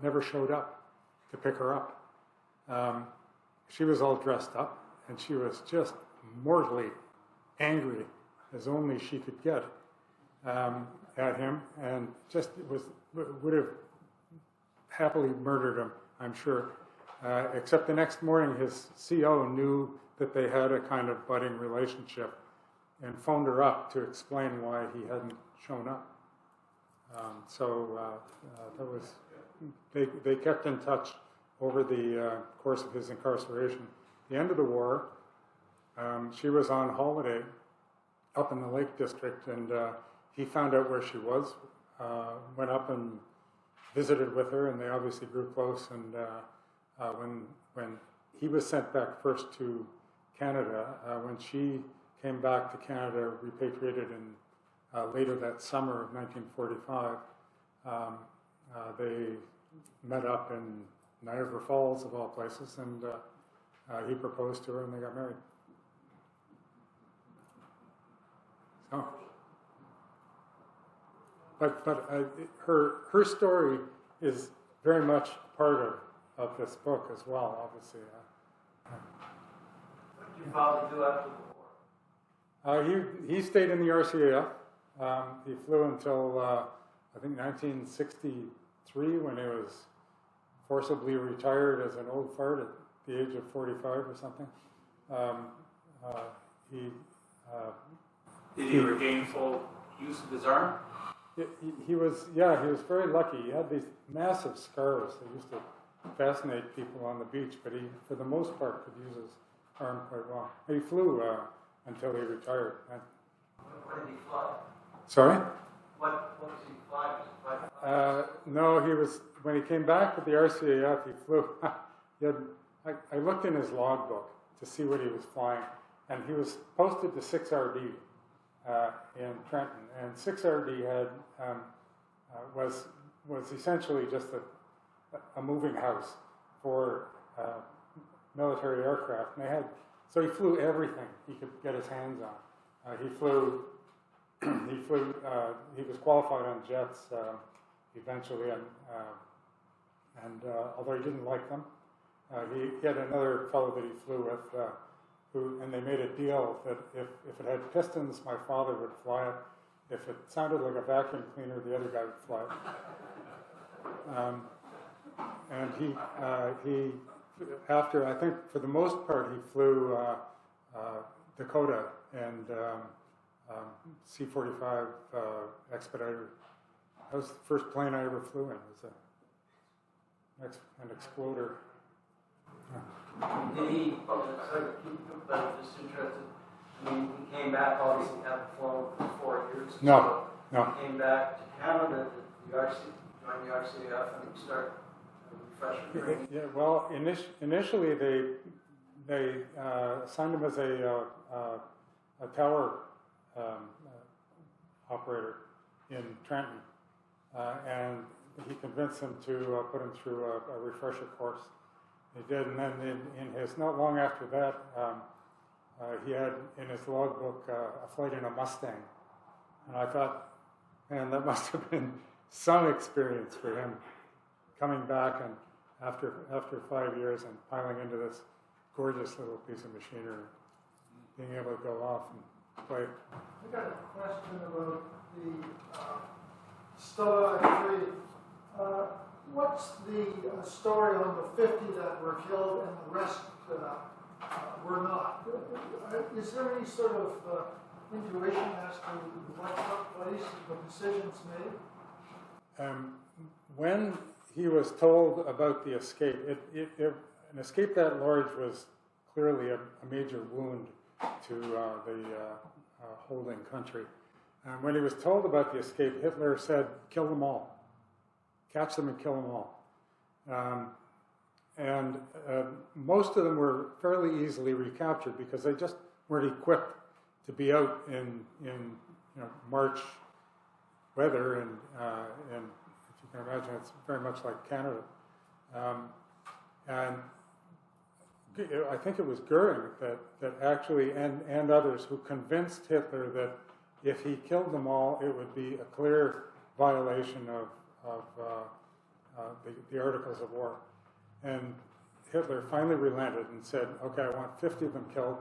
never showed up to pick her up. She was all dressed up, and she was just mortally angry, as only she could get, at him, and just would have happily murdered him, I'm sure. Except the next morning, his CO knew that they had a kind of budding relationship and phoned her up to explain why he hadn't shown up. They kept in touch over the course of his incarceration. At the end of the war, she was on holiday up in the Lake District, and he found out where she was, went up and visited with her, and they obviously grew close. And when he was sent back first to Canada, when she came back to Canada, repatriated in later that summer of 1945, they met up in Niagara Falls, of all places, and he proposed to her, and they got married. Oh. But her story is very much part of this book as well, obviously. What did your father do after the war? He stayed in the RCAF. He flew until, I think, 1963, when he was forcibly retired as an old fart at the age of 45 or something. Did he regain full use of his arm? He was very lucky. He had these massive scars that used to fascinate people on the beach, but he, for the most part, could use his arm quite well. He flew until he retired. What did he fly? Sorry? What was he flying? No, he was, when he came back with the RCAF, he flew. I looked in his logbook to see what he was flying, and he was posted to 6RD in Trenton, and 6RD had was essentially just a moving house for military aircraft, and they had, so he flew everything he could get his hands on. He flew. He was qualified on jets eventually, and although he didn't like them, he had another fellow that he flew with, and they made a deal that if it had pistons, my father would fly it. If it sounded like a vacuum cleaner, the other guy would fly it. And he, after, I think for the most part, he flew Dakota and C-45 Expediter. That was the first plane I ever flew in. It was an Exploder. Did he, sorry to keep you, but I'm just interested. I mean, he came back, obviously hadn't flown for 4 years. No. He came back to Canada, joined the RCAF, and he started refreshing training. Yeah, well, initially they assigned him as a tower operator in Trenton, and he convinced them to put him through a refresher course. He did, and then in his, not long after that, he had in his logbook a flight in a Mustang, and I thought, man, that must have been some experience for him, coming back and after 5 years and piling into this gorgeous little piece of machinery, being able to go off and play. I got a question about the Stalag 3. What's the story on the 50 that were killed and the rest were not? Is there any sort of intuition as to what took place, the decisions made? When he was told about the escape, an escape that large was clearly a major wound to the holding country. And when he was told about the escape, Hitler said, kill them all. Catch them and kill them all. Most of them were fairly easily recaptured because they just weren't equipped to be out in March weather, and if you can imagine, it's very much like Canada. And I think it was Goering that actually, and others, who convinced Hitler that if he killed them all, it would be a clear violation of the Articles of War. And Hitler finally relented and said, okay, I want 50 of them killed,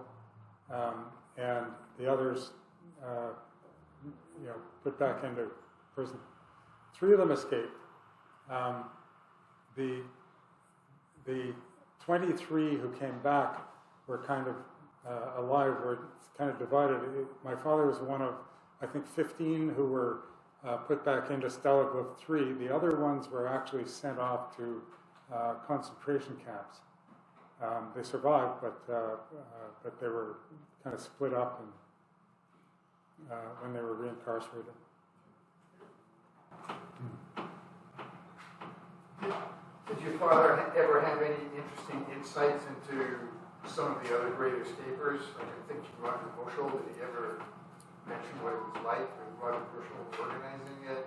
and the others put back into prison. 3 of them escaped. The 23 who came back were kind of alive, were kind of divided. My father was one of, I think, 15 who were put back into Stalag Luft III. The other ones were actually sent off to concentration camps. They survived, but they were kind of split up when they were reincarcerated. Did your father ever have any interesting insights into some of the other great escapers? Like I think Roger Bushell, did he ever mention what it was like when Roger Bushell was organizing it?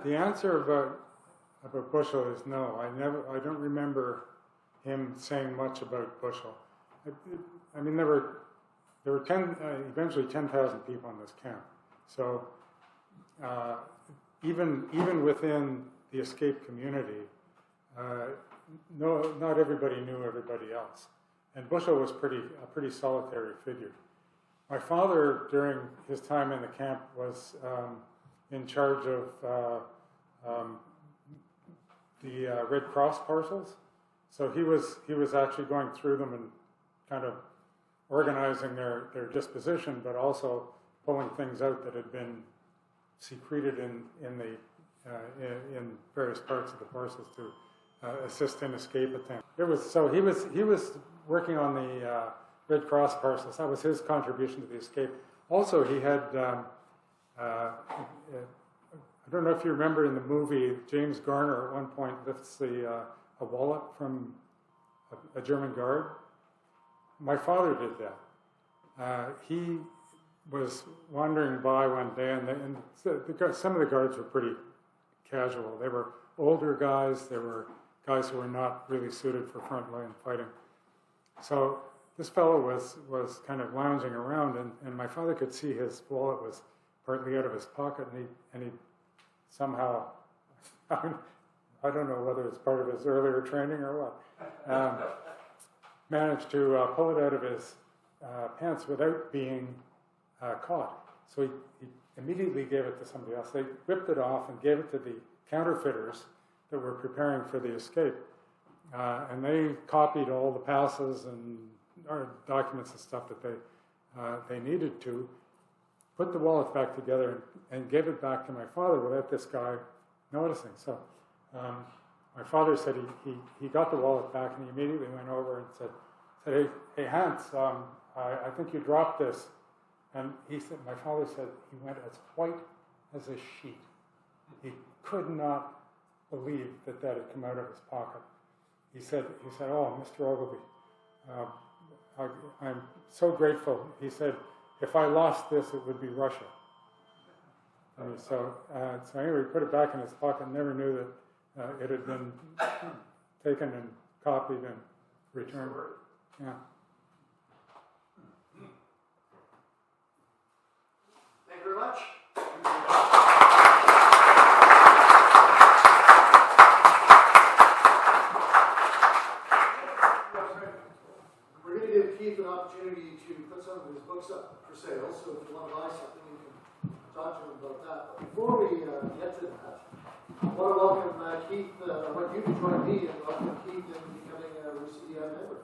The answer about Bushell is no. I don't remember him saying much about Bushell. I mean, there were eventually 10,000 people in this camp. So even within the escape community, not everybody knew everybody else. And Bushell was a pretty solitary figure. My father, during his time in the camp, was in charge of the Red Cross parcels. So he was actually going through them and kind of organizing their disposition, but also pulling things out that had been secreted in various parts of the parcels to assist in escape attempts. He was working on the Red Cross parcels. That was his contribution to the escape. Also, he had I don't know if you remember in the movie, James Garner at one point lifts a wallet from a German guard. My father did that. He was wandering by one day, and some of the guards were pretty casual. They were older guys. They were guys who were not really suited for frontline fighting. So this fellow was kind of lounging around, and my father could see his wallet was partly out of his pocket, and he somehow, I don't know whether it's part of his earlier training or what, managed to pull it out of his pants without being caught. So he immediately gave it to somebody else. They whipped it off and gave it to the counterfeiters that were preparing for the escape. And they copied all the passes and documents and stuff that they needed to, put the wallet back together and gave it back to my father without this guy noticing. So my father said he got the wallet back, and he immediately went over and said, hey Hans, I think you dropped this. And my father said he went as white as a sheet. He could not believe that had come out of his pocket. He said, oh, Mr. Ogilvie, I'm so grateful. He said, if I lost this, it would be Russia. And so anyway, he put it back in his pocket and never knew that it had been taken and copied and returned. Yeah. Thank you very much. We're going to give Keith an opportunity to put some of his books up for sale, so if you want to buy something, you can talk to him about that. But before we get to that, I want to welcome Keith, I want you to join me and welcome Keith in becoming a RCAF member.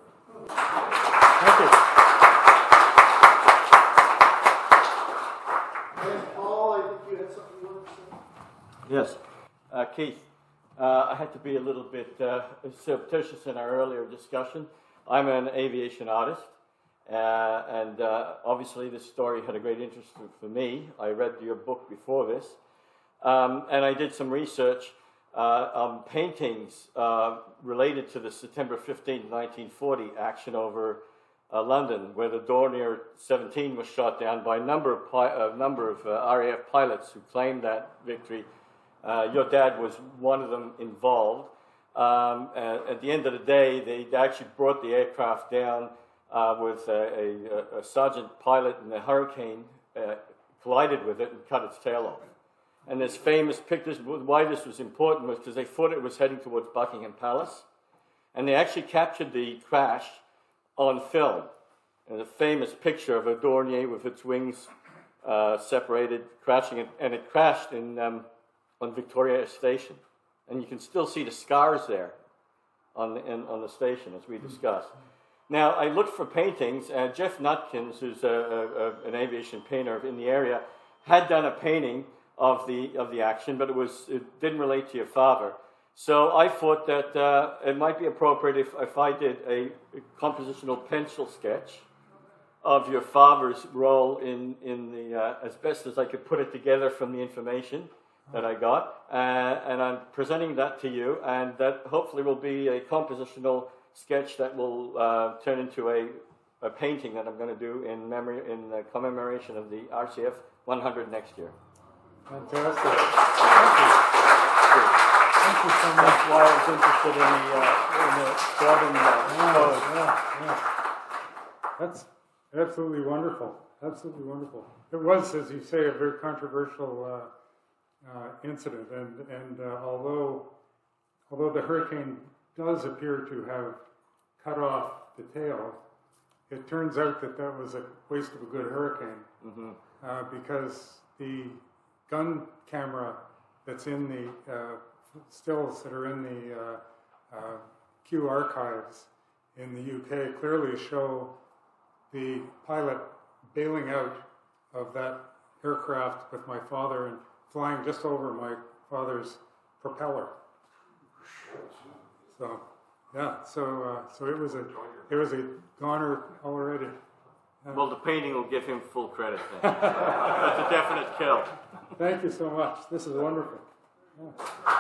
Thank you. And Paul, I think you had something you wanted to say? Yes. Keith, I had to be a little bit surreptitious in our earlier discussion. I'm an aviation artist, and obviously this story had a great interest for me. I read your book before this, and I did some research on paintings related to the September 15, 1940 action over London, where the Dornier 17 was shot down by a number of RAF pilots who claimed that victory. Your dad was one of them involved. At the end of the day, they actually brought the aircraft down with a sergeant pilot in the Hurricane collided with it and cut its tail off. And there's famous pictures. Why this was important was because they thought it was heading towards Buckingham Palace, and they actually captured the crash on film. And a famous picture of a Dornier with its wings separated, crashing, and it crashed on Victoria Station. And you can still see the scars there on the station, as we discussed. Now, I looked for paintings, and Jeff Nutkins, who's an aviation painter in the area, had done a painting of the action, but it didn't relate to your father. So I thought that it might be appropriate if I did a compositional pencil sketch of your father's role in the as best as I could put it together from the information that I got, and I'm presenting that to you, and that hopefully will be a compositional sketch that will turn into a painting that I'm going to do in commemoration of the RCF 100 next year. Fantastic. Thank you. Thank you so much. That's why I was interested in the Squadron code. That's absolutely wonderful. Absolutely wonderful. It was, as you say, a very controversial incident, and although the hurricane does appear to have cut off the tail, it turns out that was a waste of a good hurricane, because the gun camera that's in the stills that are in the Kew archives in the UK clearly show the pilot bailing out of that aircraft with my father and flying just over my father's propeller. So, yeah, so it was a goner already. Well, the painting will give him full credit then. That's a definite kill. Thank you so much. This is wonderful. Yeah.